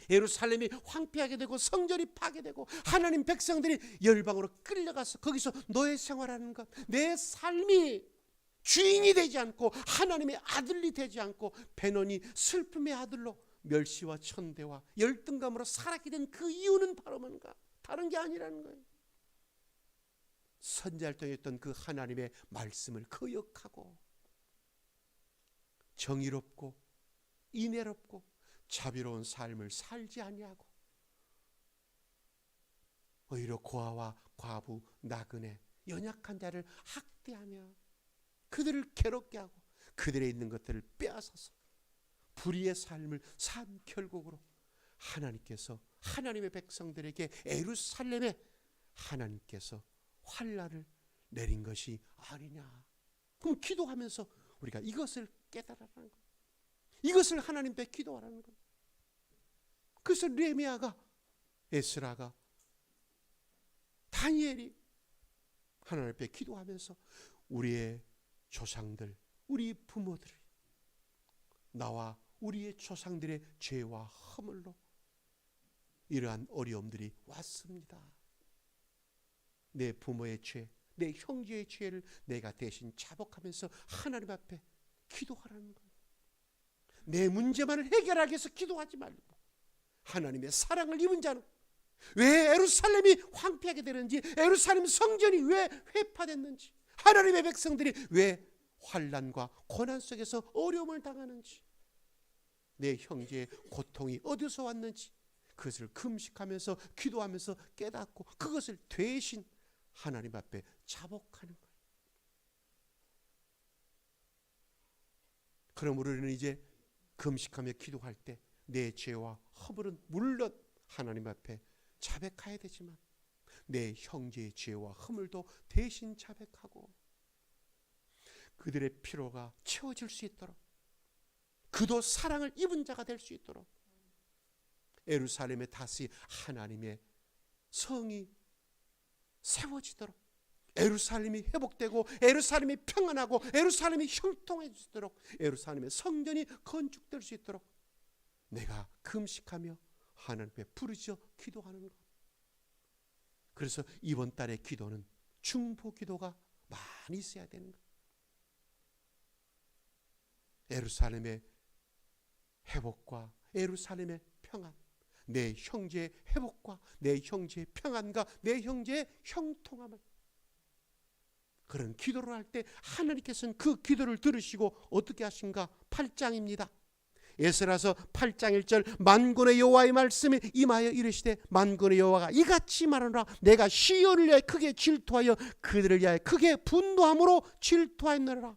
예루살렘이 황폐하게 되고 성전이 파괴되고 하나님 백성들이 열방으로 끌려가서 거기서 노예 생활하는 것, 내 삶이 주인이 되지 않고 하나님의 아들이 되지 않고 베논이 슬픔의 아들로 멸시와 천대와 열등감으로 살아게 된 그 이유는 바로 뭔가 다른 게 아니라는 거예요. 선지자를 통해 했던 그 하나님의 말씀을 거역하고 정의롭고 인애롭고 자비로운 삶을 살지 아니하고 오히려 고아와 과부, 나그네, 연약한 자를 학대하며 그들을 괴롭게 하고 그들의 있는 것들을 빼앗아서 불의의 삶을 산 결국으로 하나님께서 하나님의 백성들에게 예루살렘에 하나님께서 환난을 내린 것이 아니냐. 그럼 기도하면서 우리가 이것을 깨달으라는 거예요. 이것을 하나님 앞에 기도하라는 거예요. 그래서 레미야가, 에스라가, 다니엘이 하나님 앞에 기도하면서 우리의 조상들, 우리 부모들이 나와 우리의 조상들의 죄와 허물로 이러한 어려움들이 왔습니다. 내 부모의 죄, 내 형제의 죄를 내가 대신 자복하면서 하나님 앞에 기도하라는 거예요. 내 문제만을 해결하기 위해서 기도하지 말고 하나님의 사랑을 입은 자는 왜 예루살렘이 황폐하게 되는지, 예루살렘 성전이 왜 회파됐는지, 하나님의 백성들이 왜 환난과 고난 속에서 어려움을 당하는지, 내 형제의 고통이 어디서 왔는지 그것을 금식하면서 기도하면서 깨닫고 그것을 대신 하나님 앞에 자복하는 거예요. 그럼 우리는 이제 금식하며 기도할 때 내 죄와 허물은 물론 하나님 앞에 자백해야 되지만 내 형제의 죄와 허물도 대신 자백하고 그들의 피로가 채워질 수 있도록, 그도 사랑을 입은 자가 될 수 있도록 예루살렘에 다시 하나님의 성이 세워지도록, 예루살렘이 회복되고 예루살렘이 평안하고 예루살렘이 형통해지도록, 예루살렘의 성전이 건축될 수 있도록 내가 금식하며 하나님께 부르짖어 기도하는 것. 그래서 이번 달의 기도는 중보 기도가 많이 있어야 되는 것. 예루살렘의 회복과 예루살렘의 평안, 내 형제의 회복과 내 형제의 평안과 내 형제의 형통함을, 그런 기도를 할 때 하나님께서는 그 기도를 들으시고 어떻게 하신가? 8장입니다. 에스라서 8장 1절 만군의 여호와의 말씀이 임하여 이르시되 만군의 여호와가 이같이 말하노라 내가 시온을 위하여 크게 질투하여 그들을 위하여 크게 분노함으로 질투하였느니라.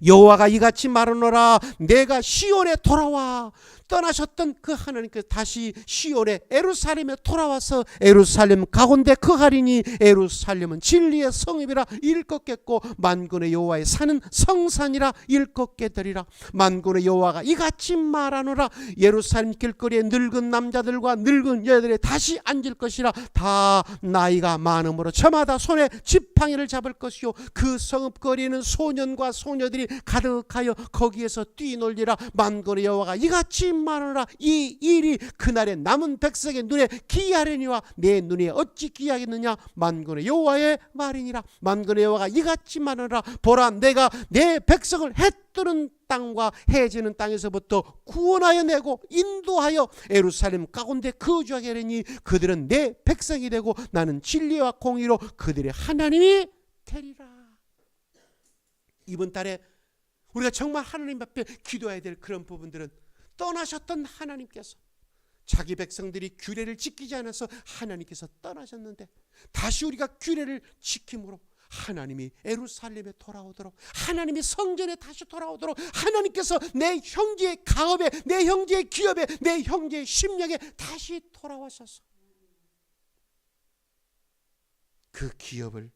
여호와가 이같이 말하노라 내가 시온에 돌아와, 떠나셨던 그 하나님께서 다시 시온에 에루살렘에 돌아와서 에루살렘 가운데 거하리니 에루살렘은 진리의 성읍이라 일컫겠고 만군의 여호와의 산은 성산이라 일컫게 되리라. 만군의 여호와가 이같이 말하노라 예루살렘 길거리에 늙은 남자들과 늙은 여자들이 다시 앉을 것이라. 다 나이가 많음으로 저마다 손에 지팡이를 잡을 것이요 그 성읍거리에는 소년과 소녀들이 가득하여 거기에서 뛰놀리라. 만군의 여호와가 이같이 말하노라 이 일이 그날의 남은 백성의 눈에 기이하려니와 내 눈에 어찌 기이하겠느냐. 만군의 여호와의 말이니라. 만군의 여호와가 이같이 말하노라 보라 내가 내 백성을 해 뜨는 땅과 해 지는 땅에서부터 구원하여 내고 인도하여 예루살렘 가운데 거주하게 하리니 그들은 내 백성이 되고 나는 진리와 공의로 그들의 하나님이 되리라. 이번 달에 우리가 정말 하나님 앞에 기도해야 될 그런 부분들은, 떠나셨던 하나님께서 자기 백성들이 규례를 지키지 않아서 하나님께서 떠나셨는데 다시 우리가 규례를 지킴으로 하나님이 예루살렘에 돌아오도록, 하나님이 성전에 다시 돌아오도록, 하나님께서 내 형제의 가업에, 내 형제의 기업에, 내 형제의 심령에 다시 돌아와셔서 그 기업을,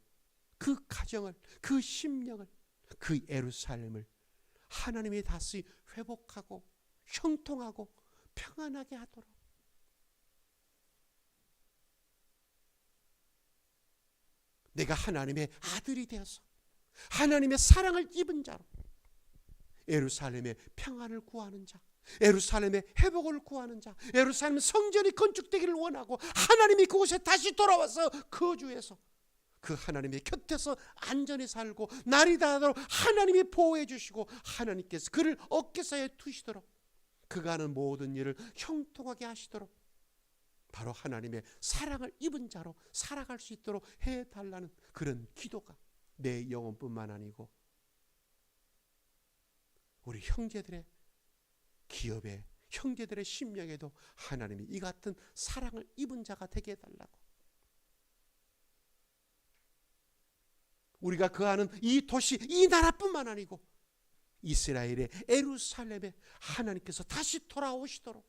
그 가정을, 그 심령을, 그 예루살렘을 하나님이 다시 회복하고 형통하고 평안하게 하도록, 내가 하나님의 아들이 되어서 하나님의 사랑을 입은 자로 예루살렘의 평안을 구하는 자, 예루살렘의 회복을 구하는 자, 예루살렘 성전이 건축되기를 원하고 하나님이 그곳에 다시 돌아와서 거주해서 그 하나님의 곁에서 안전히 살고 날이 닿도록 하나님이 보호해 주시고 하나님께서 그를 어깨사이에 두시도록 그가 하는 모든 일을 형통하게 하시도록 바로 하나님의 사랑을 입은 자로 살아갈 수 있도록 해달라는 그런 기도가 내 영혼뿐만 아니고 우리 형제들의 기업에 형제들의 심령에도 하나님이 이 같은 사랑을 입은 자가 되게 해달라고. 우리가 거하는 이 도시, 이 나라뿐만 아니고 이스라엘의 예루살렘에 하나님께서 다시 돌아오시도록,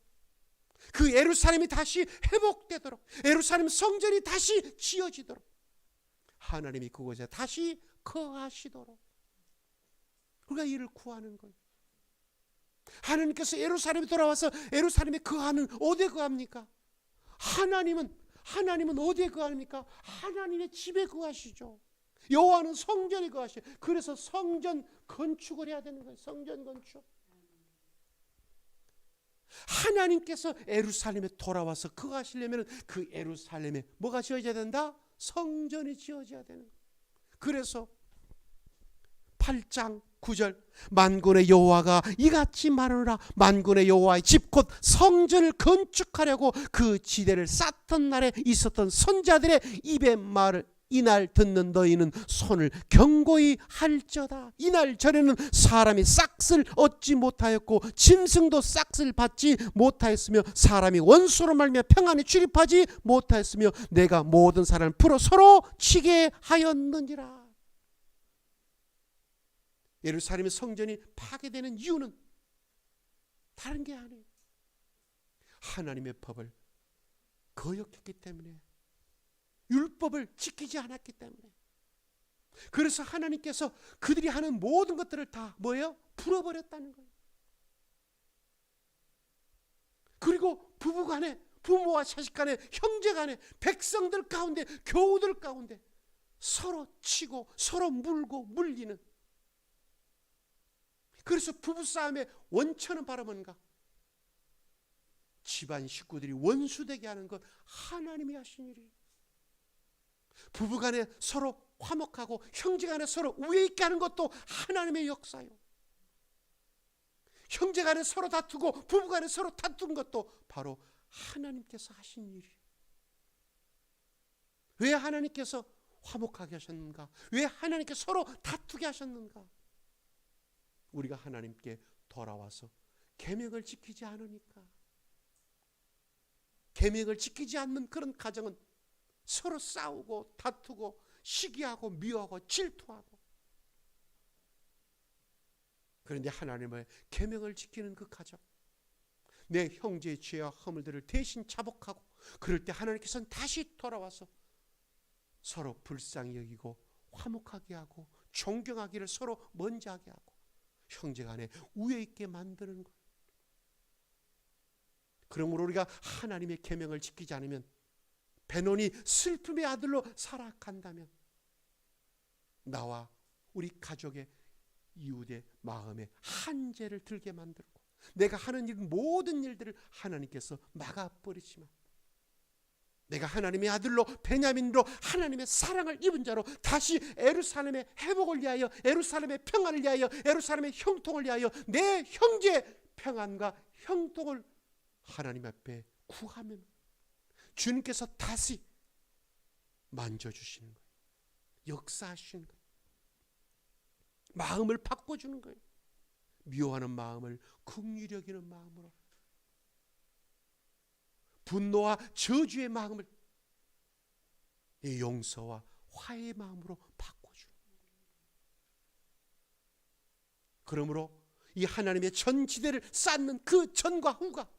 그 예루살렘이 다시 회복되도록, 예루살렘 성전이 다시 지어지도록, 하나님이 그곳에 다시 거하시도록 우리가 이를 구하는 거예요. 하나님께서 예루살렘에 돌아와서 예루살렘에 거하는 어디에 거합니까? 하나님은 어디에 거합니까? 하나님의 집에 거하시죠. 여호와는 성전에 거하시죠. 그래서 성전 건축을 해야 되는 거예요. 성전 건축. 하나님께서 예루살렘에 돌아와서 거하시려면 그 예루살렘에 뭐가 지어져야 된다? 성전이 지어져야 되는 거예요. 그래서 8장 9절 만군의 여호와가 이같이 말하노라. 만군의 여호와의 집 곧 성전을 건축하려고 그 지대를 쌓던 날에 있었던 선자들의 입의 말을 이날 듣는 너희는 손을 경고히 할지어다. 이날 전에는 사람이 싹을 얻지 못하였고 짐승도 싹을 받지 못하였으며 사람이 원수로 말미암아 평안에 출입하지 못하였으며 내가 모든 사람을 풀어 서로 치게 하였느니라. 예루살렘의 성전이 파괴되는 이유는 다른 게 아니에요. 하나님의 법을 거역했기 때문에, 율법을 지키지 않았기 때문에. 그래서 하나님께서 그들이 하는 모든 것들을 다 뭐예요? 풀어버렸다는 거예요. 그리고 부부간에, 부모와 자식간에, 형제간에, 백성들 가운데, 교우들 가운데 서로 치고 서로 물고 물리는. 그래서 부부싸움의 원천은 바로 뭔가? 집안 식구들이 원수되게 하는 것, 하나님이 하신 일이에요. 부부간에 서로 화목하고 형제간에 서로 우애 있게 하는 것도 하나님의 역사요. 형제간에 서로 다투고 부부간에 서로 다툰 것도 바로 하나님께서 하신 일이에요. 왜 하나님께서 화목하게 하셨는가? 왜 하나님께서 서로 다투게 하셨는가? 우리가 하나님께 돌아와서 계명을 지키지 않으니까. 계명을 지키지 않는 그런 가정은 서로 싸우고 다투고 시기하고 미워하고 질투하고. 그런데 하나님의 계명을 지키는 그 가정, 내 형제의 죄와 허물들을 대신 자복하고, 그럴 때 하나님께서는 다시 돌아와서 서로 불쌍히 여기고 화목하게 하고 존경하기를 서로 먼저 하게 하고 형제간에 우애 있게 만드는 것. 그러므로 우리가 하나님의 계명을 지키지 않으면, 베논이 슬픔의 아들로 살아간다면 나와 우리 가족의 이웃의 마음에 한재를 들게 만들고 내가 하는 모든 일들을 하나님께서 막아버리지만, 내가 하나님의 아들로 베냐민으로 하나님의 사랑을 입은 자로 다시 예루살렘의 회복을 위하여, 예루살렘의 평안을 위하여, 예루살렘의 형통을 위하여 내 형제의 평안과 형통을 하나님 앞에 구하면 주님께서 다시 만져주시는 거예요. 역사하시는 거예요. 마음을 바꿔주는 거예요. 미워하는 마음을 긍휼히 여기는 마음으로, 분노와 저주의 마음을 용서와 화해의 마음으로 바꿔주는 거예요. 그러므로 이 하나님의 전지대를 쌓는 그 전과 후가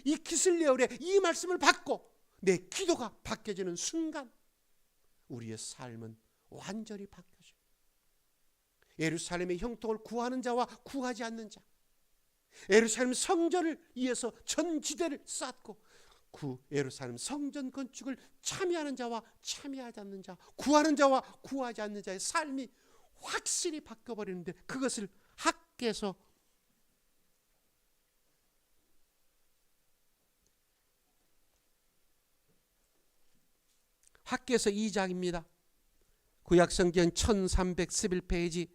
이 기슬레월의 이 말씀을 받고 내 기도가 바뀌어지는 순간 우리의 삶은 완전히 바뀌어져요. 예루살렘의 형통을 구하는 자와 구하지 않는 자, 예루살렘 성전을 위해서 전지대를 쌓고 예루살렘 성전 건축을 참여하는 자와 참여하지 않는 자, 구하는 자와 구하지 않는 자의 삶이 확실히 바뀌어버리는데, 그것을 학개서 학개서 2장입니다. 구약성경 1311페이지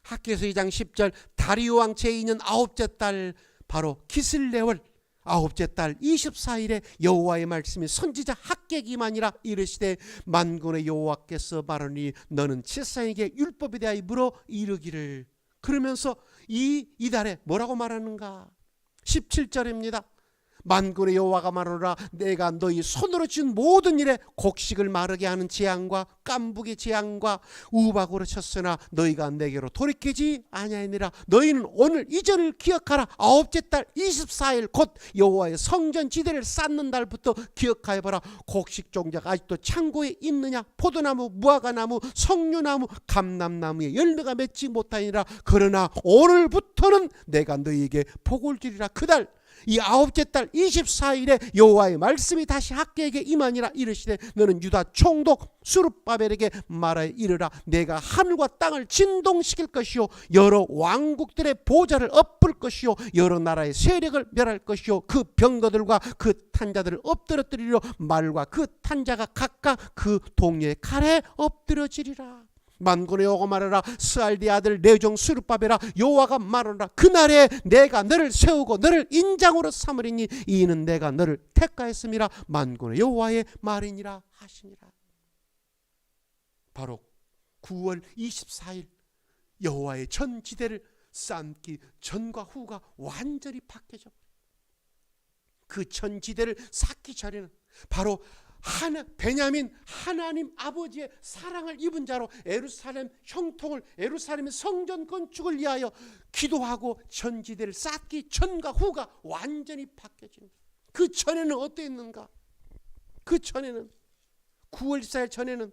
학개서 2장 10절, 다리오 왕 제2년 9째 달 바로 기슬레월 9째 달 24일에 여호와의 말씀이 선지자 학개기만이라 이르시되, 만군의 여호와께서 말하니 너는 제사장에게 율법에 대하여 물어 이르기를. 그러면서 이 달에 뭐라고 말하는가? 17절입니다. 만군의 여호와가 말하노라, 내가 너희 손으로 지은 모든 일에 곡식을 마르게 하는 재앙과 깐부기 재앙과 우박으로 쳤으나 너희가 내게로 돌이키지 아니하니라. 너희는 오늘 이전을 기억하라. 9째 달 24일 곧 여호와의 성전 지대를 쌓는 날부터 기억하여 보라. 곡식 종자가 아직도 창고에 있느냐? 포도나무, 무화과나무, 석류나무, 감람나무에 열매가 맺지 못하니라. 그러나 오늘부터는 내가 너희에게 복을 주리라. 그달 이 9째 달 24일에 여호와의 말씀이 다시 학개에게 임하니라. 이르시되, 너는 유다 총독 수룹바벨에게 말하여 이르라. 내가 하늘과 땅을 진동시킬 것이요 여러 왕국들의 보좌를 엎을 것이요 여러 나라의 세력을 멸할 것이요 그 병거들과 그 탄자들을 엎드러뜨리려 말과 그 탄자가 각각 그 동료의 칼에 엎드러지리라. 만군의 여호와가 말하라. 스알디의 아들 내 종 스룹바벨아, 여호와가 말하라. 그날에 내가 너를 세우고 너를 인장으로 삼으리니 이는 내가 너를 택하였음이라. 만군의 여호와의 말이니라 하시니라. 바로 9월 24일 여호와의 전지대를 쌓기 전과 후가 완전히 바뀌어져. 그 전지대를 쌓기 전에는 바로 베냐민 하나님 아버지의 사랑을 입은 자로 예루살렘 형통을, 예루살렘의 성전 건축을 위하여 기도하고 전지대를 쌓기 전과 후가 완전히 바뀌어지는 거예요. 그 전에는 어떠했는가? 그 전에는 9월 24일 전에는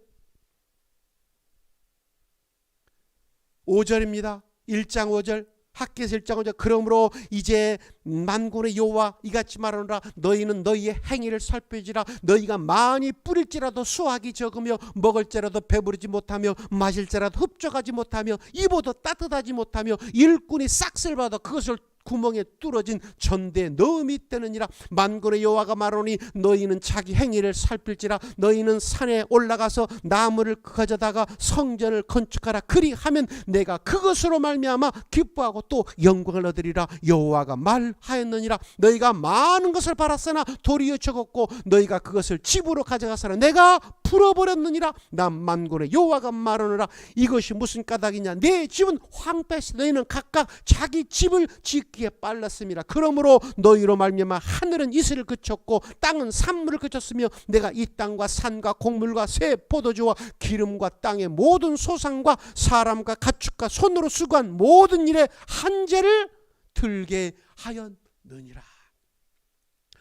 5절입니다. 1장 5절 학개서 1장 5절, 그러므로 이제 만군의 여호와 이같이 말하노라. 너희는 너희의 행위를 살펴지라. 너희가 많이 뿌릴지라도 수확이 적으며 먹을지라도 배부르지 못하며 마실지라도 흡족하지 못하며 입어도 따뜻하지 못하며 일꾼이 싹쓸 받아 그것을 구멍에 뚫어진 전대에 넣음이 있다느니라. 만군의 여호와가 말하노니 너희는 자기 행위를 살필지라. 너희는 산에 올라가서 나무를 가져다가 성전을 건축하라. 그리하면 내가 그것으로 말미암아 기뻐하고 또 영광을 얻으리라. 여호와가 말하였느니라. 너희가 많은 것을 팔았으나 도리어 적었고 너희가 그것을 집으로 가져가서라 내가 풀어버렸느니라. 난 만군의 여호와가 말하노라. 이것이 무슨 까닭이냐? 내 집은 황폐시 너희는 각각 자기 집을 짓기에 빨랐음이라. 그러므로 너희로 말미암아 하늘은 이슬을 그쳤고 땅은 산물을 그쳤으며 내가 이 땅과 산과 곡물과 새 포도주와 기름과 땅의 모든 소산과 사람과 가축과 손으로 수고한 모든 일에 한죄를 들게 하였느니라.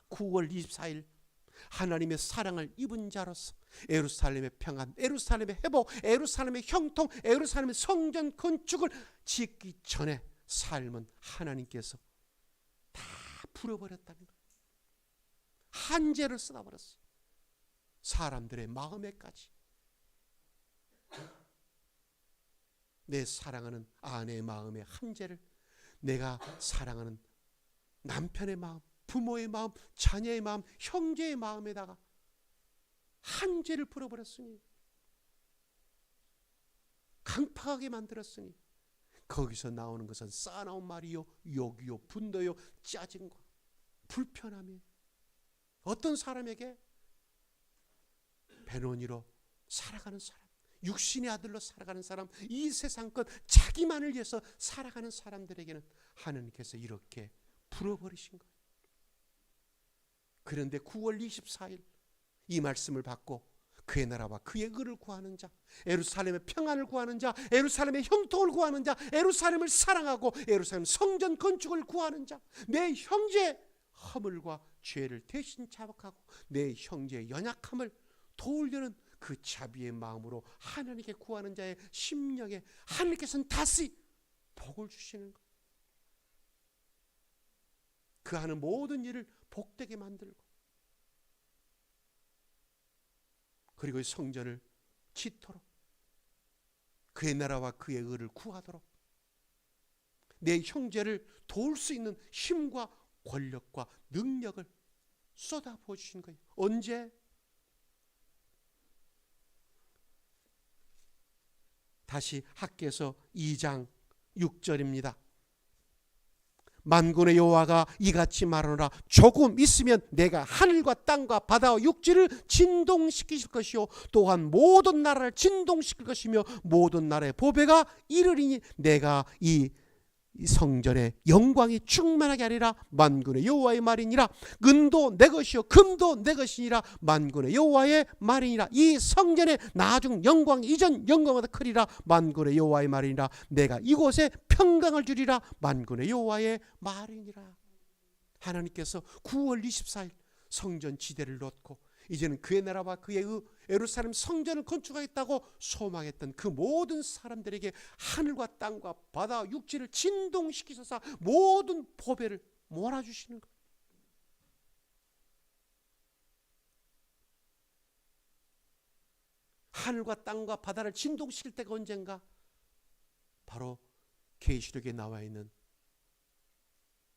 9월 24일 하나님의 사랑을 입은 자로서 예루살렘의 평안, 예루살렘의 회복, 예루살렘의 형통, 예루살렘의 성전 건축을 짓기 전에 삶은 하나님께서 다 풀어버렸다는 거예요. 한죄를 쏟아버렸어요. 사람들의 마음에까지. 내 사랑하는 아내의 마음의 한죄를, 내가 사랑하는 남편의 마음, 부모의 마음, 자녀의 마음, 형제의 마음에다가 한죄를 풀어버렸으니, 강팍하게 만들었으니 거기서 나오는 것은 싸나운 말이요, 욕이요, 분노요, 짜증과 불편함이에요. 어떤 사람에게 베노니로 살아가는 사람, 육신의 아들로 살아가는 사람, 이 세상 것 자기만을 위해서 살아가는 사람들에게는 하나님께서 이렇게 풀어버리신 거예요. 그런데 9월 24일 이 말씀을 받고 그의 나라와 그의 의를 구하는 자, 예루살렘의 평안을 구하는 자, 예루살렘의 형통을 구하는 자, 예루살렘을 사랑하고 예루살렘 성전 건축을 구하는 자, 내 형제의 허물과 죄를 대신 자복하고 내 형제의 연약함을 도우려는 그 자비의 마음으로 하나님께 구하는 자의 심령에 하나님께서는 다시 복을 주시는 것. 그 하는 모든 일을 복되게 만들고 그리고 이 성전을 짓도록, 그의 나라와 그의 의를 구하도록 내 형제를 도울 수 있는 힘과 권력과 능력을 쏟아부어 주신 거예요. 언제? 다시 학개서 2장 6절입니다. 만군의 여호와가 이같이 말하노라. 조금 있으면 내가 하늘과 땅과 바다와 육지를 진동시키실 것이요 또한 모든 나라를 진동시킬 것이며 모든 나라의 보배가 이르리니 내가 이 성전의 영광이 충만하게 하리라. 만군의 여호와의 말이니라. 은도 내 것이요 금도 내 것이니라. 만군의 여호와의 말이니라. 이 성전의 나중 영광이 이전 영광보다 크리라. 만군의 여호와의 말이니라. 내가 이곳에 평강을 주리라. 만군의 여호와의 말이니라. 하나님께서 9월 24일 성전 지대를 놓고 이제는 그의 나라와 그의 예루살렘 성전을 건축하겠다고 소망했던 그 모든 사람들에게 하늘과 땅과 바다와 육지를 진동시키셔서 모든 보배를 몰아주시는 것. 하늘과 땅과 바다를 진동시킬 때가 언젠가? 바로 계시록에 나와 있는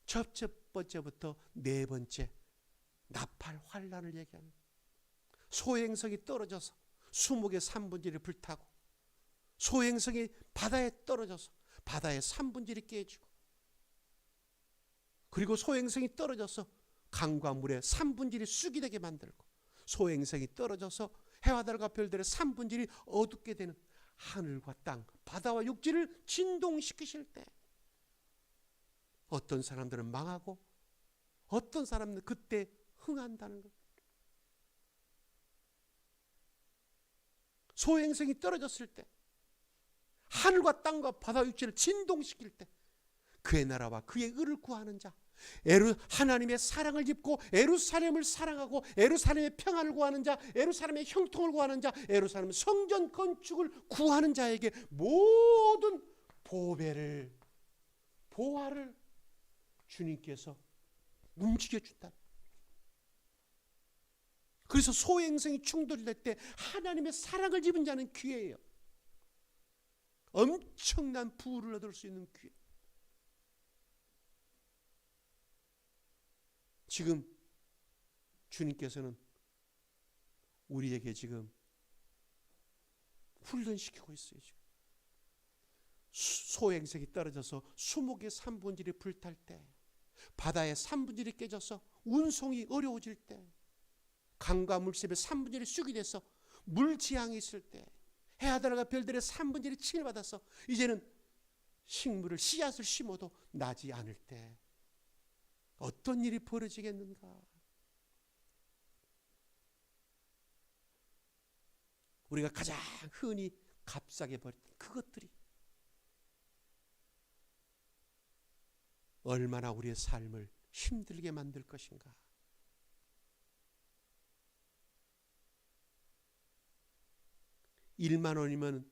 첫 번째부터 네 번째 나팔 환란을 얘기하는, 소행성이 떨어져서 수목의 3분의 1이 불타고, 소행성이 바다에 떨어져서 바다의 3분의 1이 깨지고, 그리고 소행성이 떨어져서 강과 물의 3분의 1이 쑥이 되게 만들고, 소행성이 떨어져서 해와 달과 별들의 3분의 1이 어둡게 되는 하늘과 땅, 바다와 육지를 진동시키실 때 어떤 사람들은 망하고 어떤 사람들은 그때 흥한다는 것. 소행성이 떨어졌을 때, 하늘과 땅과 바다 육지를 진동시킬 때 그의 나라와 그의 의를 구하는 자, 하나님의 사랑을 입고 예루살렘을 사랑하고 예루살렘의 평안을 구하는 자, 예루살렘의 형통을 구하는 자, 예루살렘 성전 건축을 구하는 자에게 모든 보배를, 보화를 주님께서 움직여준다. 그래서 소행성이 충돌이 될 때 하나님의 사랑을 입은 자는 기회예요. 엄청난 부를 얻을 수 있는 기회. 지금 주님께서는 우리에게 지금 훈련시키고 있어요. 지금 소행성이 떨어져서 수목의 3분의 1이 불탈 때, 바다의 3분의 1이 깨져서 운송이 어려워질 때, 강과 물샘의 3분의 1이 쑥이 돼서 물지향이 있을 때, 해하들과 별들의 3분의 1이 칭을 받아서 이제는 식물을, 씨앗을 심어도 나지 않을 때 어떤 일이 벌어지겠는가? 우리가 가장 흔히 값싸게 버렸던 그것들이 얼마나 우리의 삶을 힘들게 만들 것인가? $10,000원이면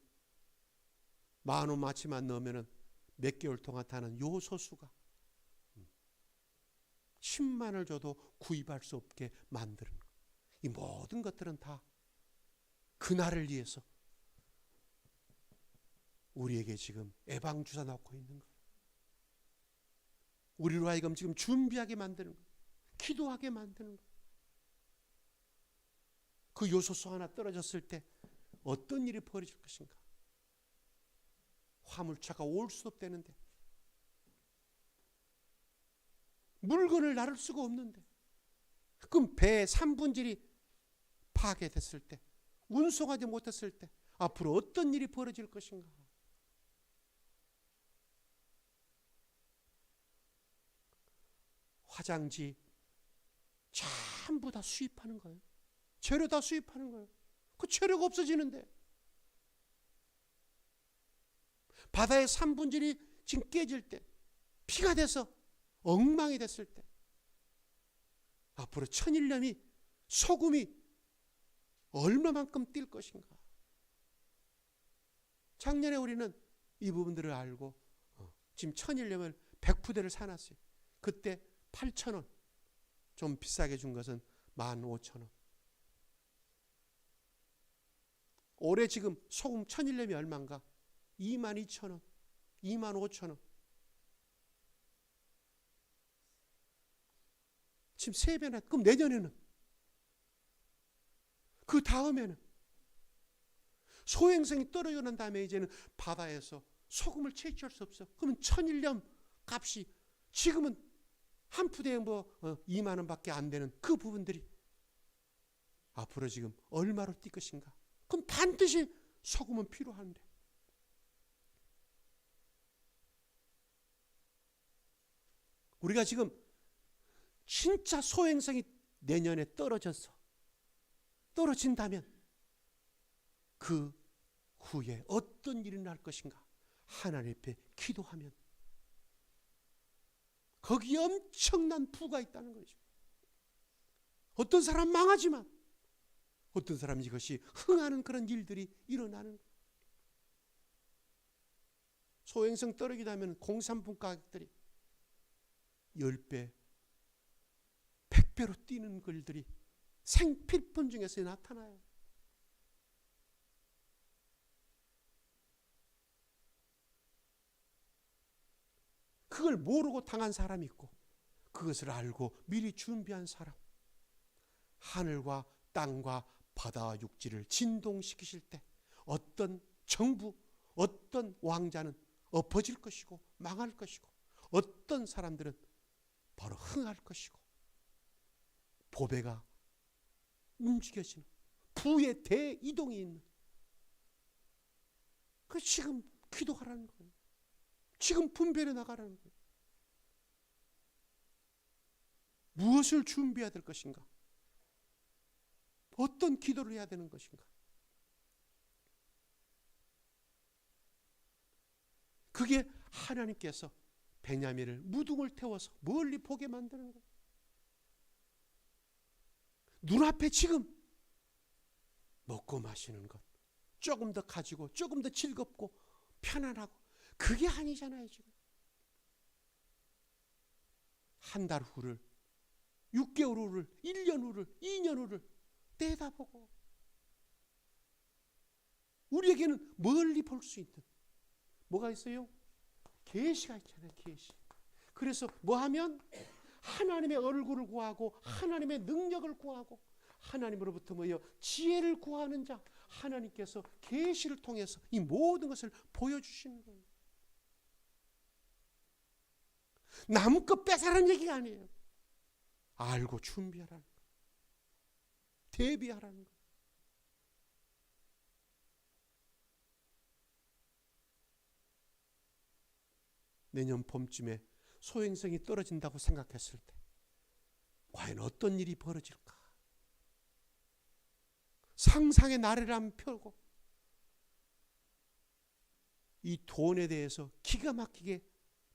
10,000원어치만 넣으면 몇 개월 동안 타는 요소수가 10만원을 줘도 구입할 수 없게 만드는 것. 이 모든 것들은 다 그날을 위해서 우리에게 지금 예방주사 놓고 있는 거예요. 우리로 하여금 지금 준비하게 만드는 거예요. 기도하게 만드는 거예요. 그 요소수 하나 떨어졌을 때 어떤 일이 벌어질 것인가? 화물차가 올 수도 없다는데, 물건을 나를 수가 없는데, 그럼 배의 3분의 1이 파괴됐을 때, 운송하지 못했을 때 앞으로 어떤 일이 벌어질 것인가? 화장지 전부 다 수입하는 거예요. 재료 다 수입하는 거예요. 그 재료가 없어지는데, 바다의 3분의 1이 지금 깨질 때, 피가 돼서 엉망이 됐을 때 앞으로 천일염이, 소금이 얼마만큼 뛸 것인가? 작년에 우리는 이 부분들을 알고 지금 천일염을 100푸대를 사놨어요. 그때 8,000원, 좀 비싸게 준 것은 15,000원. 올해 지금 소금 1000일렘이 얼마인가? 22,000원, 25,000원. 지금 3배나. 그럼 내년에는? 그 다음에는? 소행성이 떨어져 난 다음에 이제는 바다에서 소금을 채취할 수 없어. 그러면 1000일렘 값이 지금은 한 푸대에 2만 원밖에 안 되는 그 부분들이 앞으로 지금 얼마로 뛸 것인가? 그럼 반드시 소금은 필요한데. 우리가 지금 진짜 소행성이 내년에 떨어진다면 그 후에 어떤 일이 날 것인가? 하나님 앞에 기도하면 거기에 엄청난 부가 있다는 거죠. 어떤 사람 망하지만 어떤 사람 이것이 흥하는 그런 일들이 일어나는 거예요. 소행성 떨어지게 되면 공산품 가격들이 10배, 100배로 뛰는 글들이 생필품 중에서 나타나요. 그걸 모르고 당한 사람이 있고 그것을 알고 미리 준비한 사람. 하늘과 땅과 바다와 육지를 진동시키실 때 어떤 정부, 어떤 왕자는 엎어질 것이고 망할 것이고 어떤 사람들은 바로 흥할 것이고 보배가 움직여지는 부의 대이동이 있는. 그 지금 기도하라는 거예요. 지금 분별해 나가라는 거예요. 무엇을 준비해야 될 것인가? 어떤 기도를 해야 되는 것인가? 그게 하나님께서 베냐민을 무등을 태워서 멀리 보게 만드는 거예요. 눈앞에 지금 먹고 마시는 것, 조금 더 가지고 조금 더 즐겁고 편안하고 그게 아니잖아요. 지금 한 달 후를, 6개월 후를, 1년 후를, 2년 후를 내다보고 우리에게는 멀리 볼 수 있는 뭐가 있어요? 계시가 있잖아요. 계시. 그래서 뭐 하면 하나님의 얼굴을 구하고 하나님의 능력을 구하고 하나님으로부터 뭐요? 지혜를 구하는 자, 하나님께서 계시를 통해서 이 모든 것을 보여주시는 거예요. 남의 것 뺏으라는 얘기가 아니에요. 알고 준비하라는 거예요. 대비하라는 거예요. 내년 봄쯤에 소행성이 떨어진다고 생각했을 때 과연 어떤 일이 벌어질까? 상상의 나래를 한번 펴고 이 돈에 대해서 기가 막히게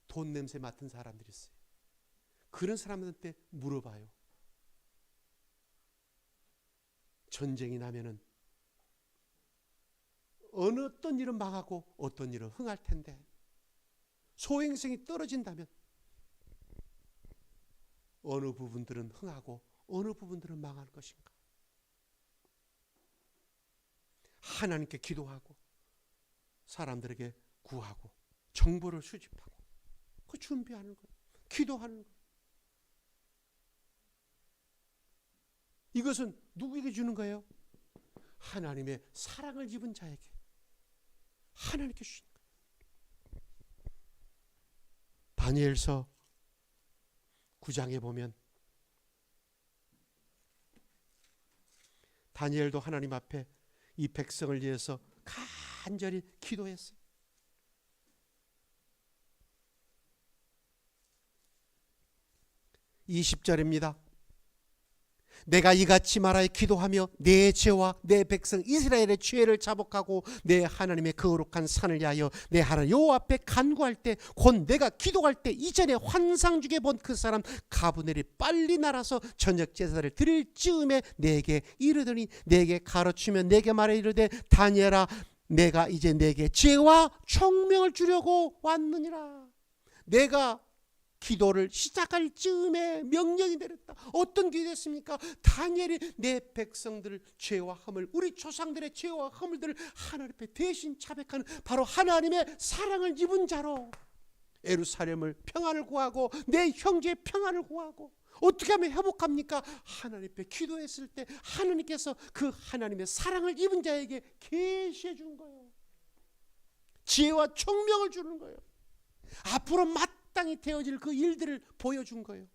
돈 냄새 맡은 사람들이 있어요. 그런 사람들한테 물어봐요. 전쟁이 나면은 어떤 일은 망하고 어떤 일은 흥할 텐데 소행성이 떨어진다면 어느 부분들은 흥하고 어느 부분들은 망할 것인가? 하나님께 기도하고 사람들에게 구하고 정보를 수집하고 그 준비하는 거예요. 기도하는 거예요. 이것은 누구에게 주는 거예요? 하나님의 사랑을 입은 자에게 하나님께 주시는 거예요. 다니엘서 9장에 보면 다니엘도 하나님 앞에 이 백성을 위해서 간절히 기도했어요. 20절입니다. 내가 이같이 말하여 기도하며 내 죄와 내 백성 이스라엘의 죄를 자복하고 내 하나님의 거룩한 산을 위하여 내 하나님 여호와 앞에 간구할 때 곧 내가 기도할 때 이전에 환상 중에 본 그 사람 가브넬이 빨리 날아서 저녁 제사를 드릴 즈음에 내게 이르더니 내게 가르치며 내게 말해 이르되 다니엘아 내가 이제 내게 죄와 총명을 주려고 왔느니라. 내가 기도를 시작할 즈음에 명령이 내렸다. 어떤 기도였습니까? 다니엘이 내 백성들 죄와 허물, 우리 조상들의 죄와 허물들을 하나님 앞에 대신 자백하는 바로 하나님의 사랑을 입은 자로 예루살렘을 평안을 구하고 내 형제의 평안을 구하고 어떻게 하면 회복합니까? 하나님 앞에 기도했을 때 하나님께서 그 하나님의 사랑을 입은 자에게 계시해 준 거예요. 지혜와 총명을 주는 거예요. 앞으로 마땅히 되어질 그 일들을 보여준 거예요.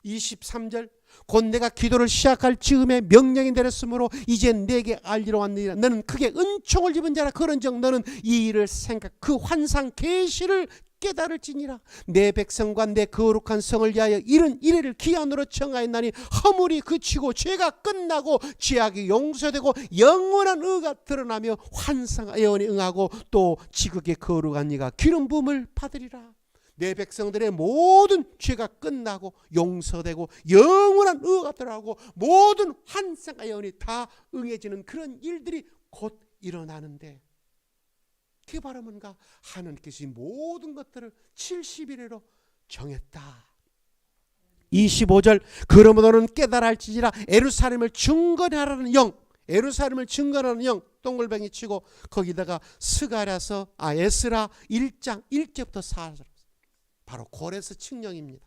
23절 곧 내가 기도를 시작할 즈음에 명령이 내렸으므로 이제 내게 알리러 왔느니라. 너는 크게 은총을 입은 자라. 그런즉 너는 이 일을 생각 그 환상 계시를 깨달을지니라. 내 백성과 내 거룩한 성을 위하여 이른 이래를 기한으로 정하였나니 허물이 그치고 죄가 끝나고 죄악이 용서되고 영원한 의가 드러나며 환상 예언에 응하고 또 지극히 거룩한 이가 기름 부음을 받으리라. 내 백성들의 모든 죄가 끝나고 용서되고 영원한 의가 드러나고 모든 환상 예언이 다 응해지는 그런 일들이 곧 일어나는데, 그게 바로 뭔가 하나님께서 이 모든 것들을 70일로 정했다. 25절 그러므로 너는 깨달아 알지니라. 예루살렘을 증거하라는 영, 예루살렘을 증거하는 영 동글뱅이 치고 거기다가 스가랴서 에스라 1장 1절부터 4절 바로 고레스 칙령입니다.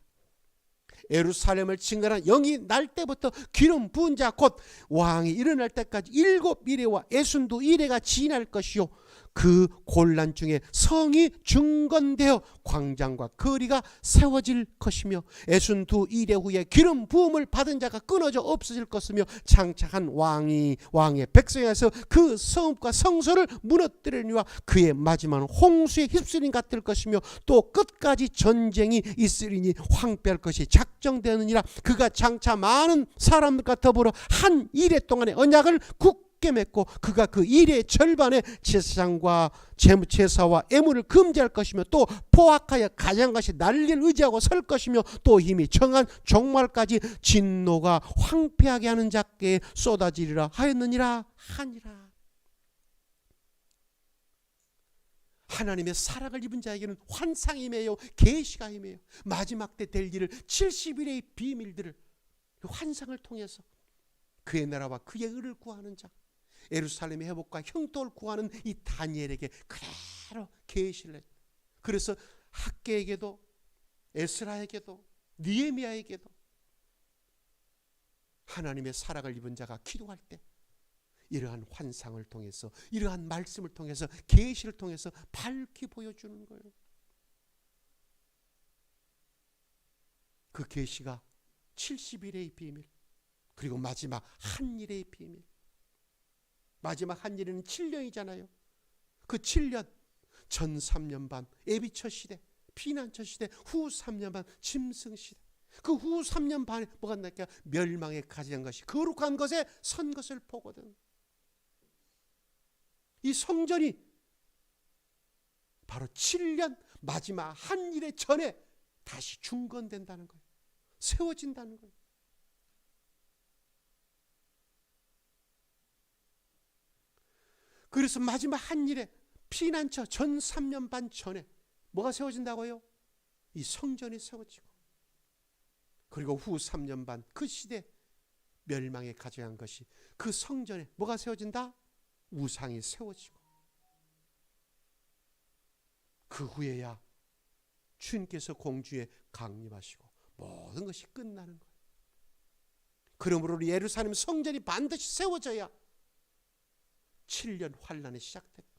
예루살렘을 증거하는 영이 날 때부터 기름 부은 자 곧 왕이 일어날 때까지 7이레와 62이레가 지날 것이요 그 곤란 중에 성이 중건되어 광장과 거리가 세워질 것이며 62이레 후에 기름 부음을 받은 자가 끊어져 없어질 것이며 장차한 왕의 백성에서 그 성읍과 성소를 무너뜨리니와 그의 마지막은 홍수의 휩쓸림 같을 것이며 또 끝까지 전쟁이 있으리니 황폐할 것이 작정되느니라. 그가 장차 많은 사람들과 더불어 한 이레 동안의 언약을 굳게 맺고 그가 그 일의 절반에 제사장과 제사와 애물을 금지할 것이며 또 포악하여 가장 것이 난리를 의지하고 설 것이며 또 힘이 정한 종말까지 진노가 황폐하게 하는 자께 쏟아지리라 하였느니라 하니라. 하나님의 사랑을 입은 자에게는 환상이 임해요. 계시가 임해요. 마지막 때 될 일을 70일의 비밀들을 환상을 통해서 그의 나라와 그의 의를 구하는 자, 예루살렘의 회복과 형통을 구하는 이 다니엘에게 그대로 계시를 했다. 그래서 학개에게도 에스라에게도 느헤미야에게도 하나님의 사랑을 입은 자가 기도할 때 이러한 환상을 통해서 이러한 말씀을 통해서 계시를 통해서 밝히 보여주는 거예요. 그 계시가 70일의 비밀, 그리고 마지막 한 일의 비밀. 마지막 한 일은 7년이잖아요. 그 7년 전 3년 반 예비처 시대, 피난처 시대, 후 3년 반 짐승 시대. 그 후 3년 반에 뭐가 났냐? 멸망에 가지한 것이 거룩한 것에 선 것을 보거든. 이 성전이 바로 7년 마지막 한 일의 전에 다시 중건된다는 거예요. 세워진다는 거예요. 그래서 마지막 한 일에 피난처 전 3년 반 전에 뭐가 세워진다고요? 이 성전이 세워지고, 그리고 후 3년 반 그 시대 멸망에 가져간 것이 그 성전에 뭐가 세워진다? 우상이 세워지고, 그 후에야 주님께서 공주에 강림하시고 모든 것이 끝나는 거예요. 그러므로 예루살렘 성전이 반드시 세워져야 7년 환란이 시작됩니다.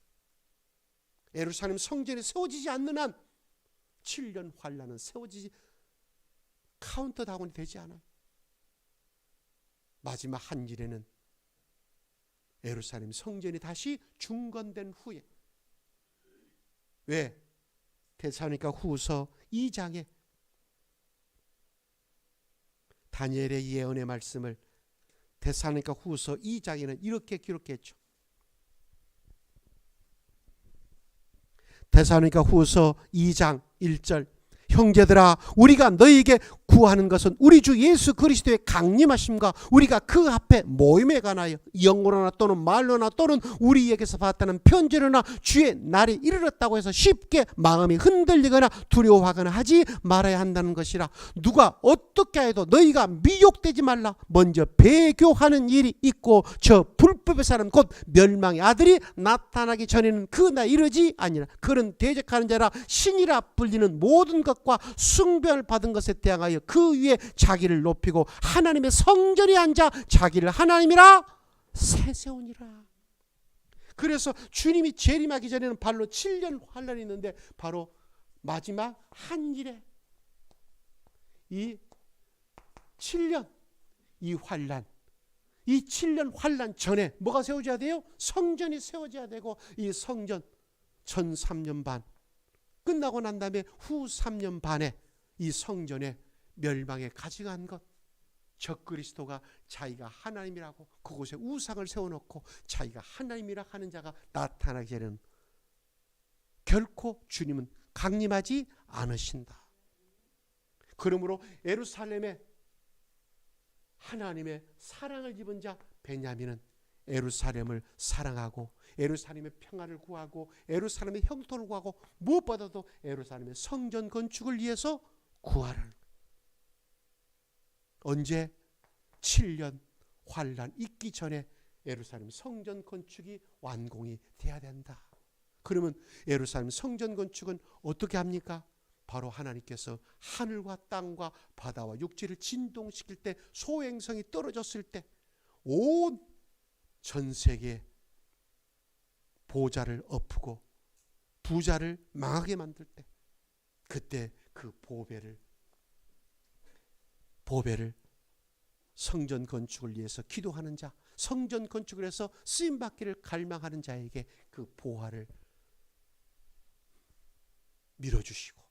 예루살렘 성전이 세워지지 않는 한 7년 환란은 세워지지 카운트다운이 되지 않아요. 마지막 한 일에는 예루살렘 성전이 다시 중건된 후에, 왜? 데살로니가 후서 2장에 다니엘의 예언의 말씀을 데살로니가 후서 2장에는 이렇게 기록했죠. 데살로니가 후서 2장 1절 형제들아 우리가 너희에게 구하는 것은 우리 주 예수 그리스도의 강림하심과 우리가 그 앞에 모임에 관하여 영으로나 또는 말로나 또는 우리에게서 받았다는 편지로나 주의 날이 이르렀다고 해서 쉽게 마음이 흔들리거나 두려워하거나 하지 말아야 한다는 것이라. 누가 어떻게 해도 너희가 미혹되지 말라. 먼저 배교하는 일이 있고 저 불법의 사람 곧 멸망의 아들이 나타나기 전에는 그 날 이르지 아니라. 그는 대적하는 자라 신이라 불리는 모든 것과 숭배를 받은 것에 대항하여 그 위에 자기를 높이고 하나님의 성전에 앉아 자기를 하나님이라 세세우니라. 그래서 주님이 재림하기 전에는 발로 7년 환란이 있는데 바로 마지막 한 일에 이 7년 이 환란, 이 7년 환란 전에 뭐가 세워져야 돼요? 성전이 세워져야 되고, 이 성전 전 3년 반 끝나고 난 다음에 후 3년 반에 이 성전에 멸망에 가져간 것, 적그리스도가 자기가 하나님이라고 그곳에 우상을 세워놓고 자기가 하나님이라 하는 자가 나타나기 전에는 결코 주님은 강림하지 않으신다. 그러므로 예루살렘에 하나님의 사랑을 입은 자 베냐민은 예루살렘을 사랑하고 예루살렘의 평안을 구하고 예루살렘의 형통을 구하고 무엇보다도 예루살렘의 성전 건축을 위해서 구하라는. 언제? 7년 환란 있기 전에 예루살렘 성전 건축이 완공이 돼야 된다. 그러면 예루살렘 성전 건축은 어떻게 합니까? 바로 하나님께서 하늘과 땅과 바다와 육지를 진동시킬 때, 소행성이 떨어졌을 때 온 전 세계 보좌를 엎고 부자를 망하게 만들 때, 그때 그 보배를 성전 건축을 위해서 기도하는 자, 성전 건축을 해서 쓰임받기를 갈망하는 자에게 그 보화를 밀어주시고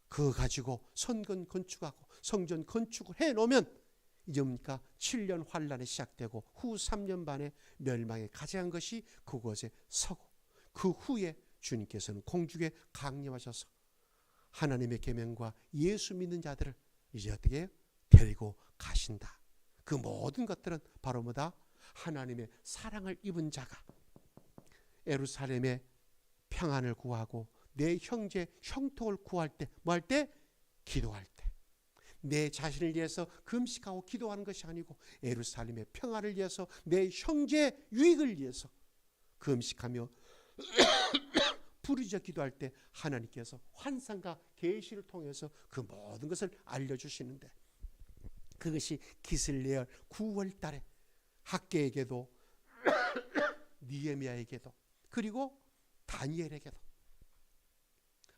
그거 가지고 성전 건축하고 성전 건축을 해놓으면 이제 뭡니까? 7년 환란이 시작되고 후 3년 반에 멸망에 가져간 것이 그곳에 서고, 그 후에 주님께서는 공중에 강림하셔서 하나님의 계명과 예수 믿는 자들을 이제 어떻게 해요? 데리고 가신다. 그 모든 것들은 바로 뭐다? 하나님의 사랑을 입은 자가 예루살렘의 평안을 구하고 내 형제 형통을 구할 때, 뭐 할 때? 기도할 때. 내 자신을 위해서 금식하고 기도하는 것이 아니고 예루살렘의 평안을 위해서, 내 형제의 유익을 위해서 금식하며 부르짖어 기도할 때 하나님께서 환상과 계시를 통해서 그 모든 것을 알려주시는데, 그것이 기슬레알 9월 달에 학개에게도 느헤미야에게도 그리고 다니엘에게도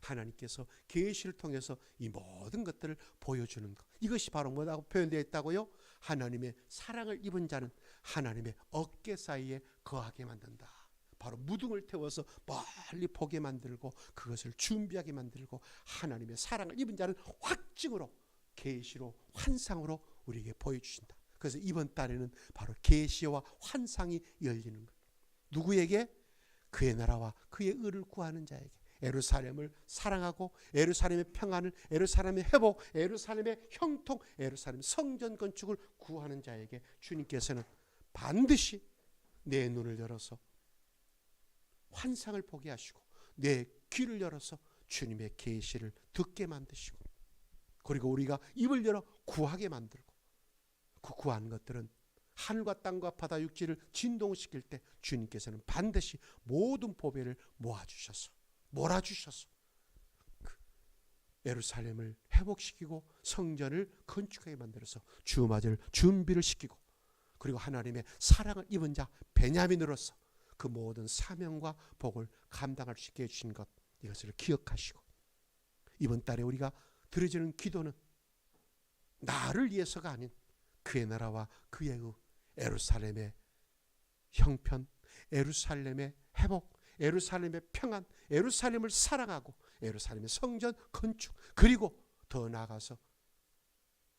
하나님께서 계시를 통해서 이 모든 것들을 보여주는 것, 이것이 바로 뭐라고 표현되어 있다고요? 하나님의 사랑을 입은 자는 하나님의 어깨 사이에 거하게 만든다. 바로 무등을 태워서 멀리 보게 만들고 그것을 준비하게 만들고, 하나님의 사랑을 입은 자는 확증으로 계시로 환상으로 우리에게 보여주신다. 그래서 이번 달에는 바로 계시와 환상이 열리는 것. 누구에게? 그의 나라와 그의 의를 구하는 자에게. 예루살렘을 사랑하고 예루살렘의 평안을, 예루살렘의 회복, 예루살렘의 형통, 예루살렘 성전 건축을 구하는 자에게 주님께서는 반드시 내 눈을 열어서 환상을 보게 하시고 내 귀를 열어서 주님의 계시를 듣게 만드시고, 그리고 우리가 입을 열어 구하게 만들고, 그 구하는 것들은 하늘과 땅과 바다 육지를 진동시킬 때 주님께서는 반드시 모든 보배를 모아주셔서 몰아주셔서 예루살렘을 회복시키고 성전을 건축하게 만들어서 주맞을 준비를 시키고, 그리고 하나님의 사랑을 입은 자 베냐민으로서 그 모든 사명과 복을 감당할 수 있게 해주신 것, 이것을 기억하시고, 이번 달에 우리가 드려지는 기도는 나를 위해서가 아닌 그의 나라와 그의 의, 예루살렘의 형편, 예루살렘의 회복, 예루살렘의 평안, 예루살렘을 사랑하고 예루살렘의 성전 건축, 그리고 더 나아가서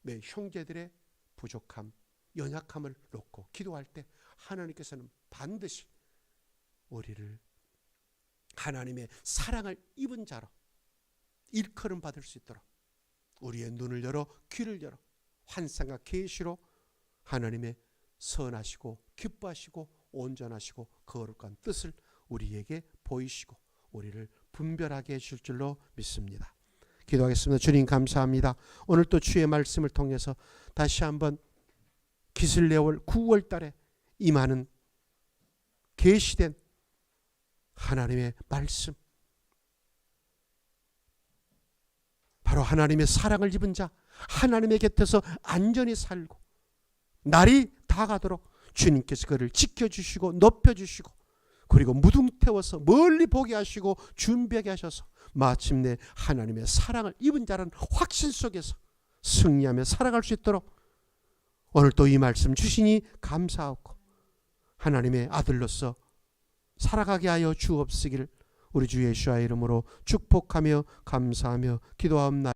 내 형제들의 부족함, 연약함을 놓고 기도할 때 하나님께서는 반드시 우리를 하나님의 사랑을 입은 자로 일컬음 받을 수 있도록 우리의 눈을 열어 귀를 열어 환상과 계시로 하나님의 선하시고 기뻐하시고 온전하시고 거룩한 뜻을 우리에게 보이시고 우리를 분별하게 해줄 줄로 믿습니다. 기도하겠습니다. 주님 감사합니다. 오늘 또 주의 말씀을 통해서 다시 한번 기슬레월 9월 달에 임하는 계시된 하나님의 말씀, 바로 하나님의 사랑을 입은 자, 하나님의 곁에서 안전히 살고 날이 다가도록 주님께서 그를 지켜주시고 높여주시고 그리고 무등태워서 멀리 보게 하시고 준비하게 하셔서 마침내 하나님의 사랑을 입은 자라는 확신 속에서 승리하며 살아갈 수 있도록 오늘 또 이 말씀 주시니 감사하고 하나님의 아들로서 살아가게 하여 주옵시기를 우리 주 예수의 이름으로 축복하며 감사하며 기도하옵나이다.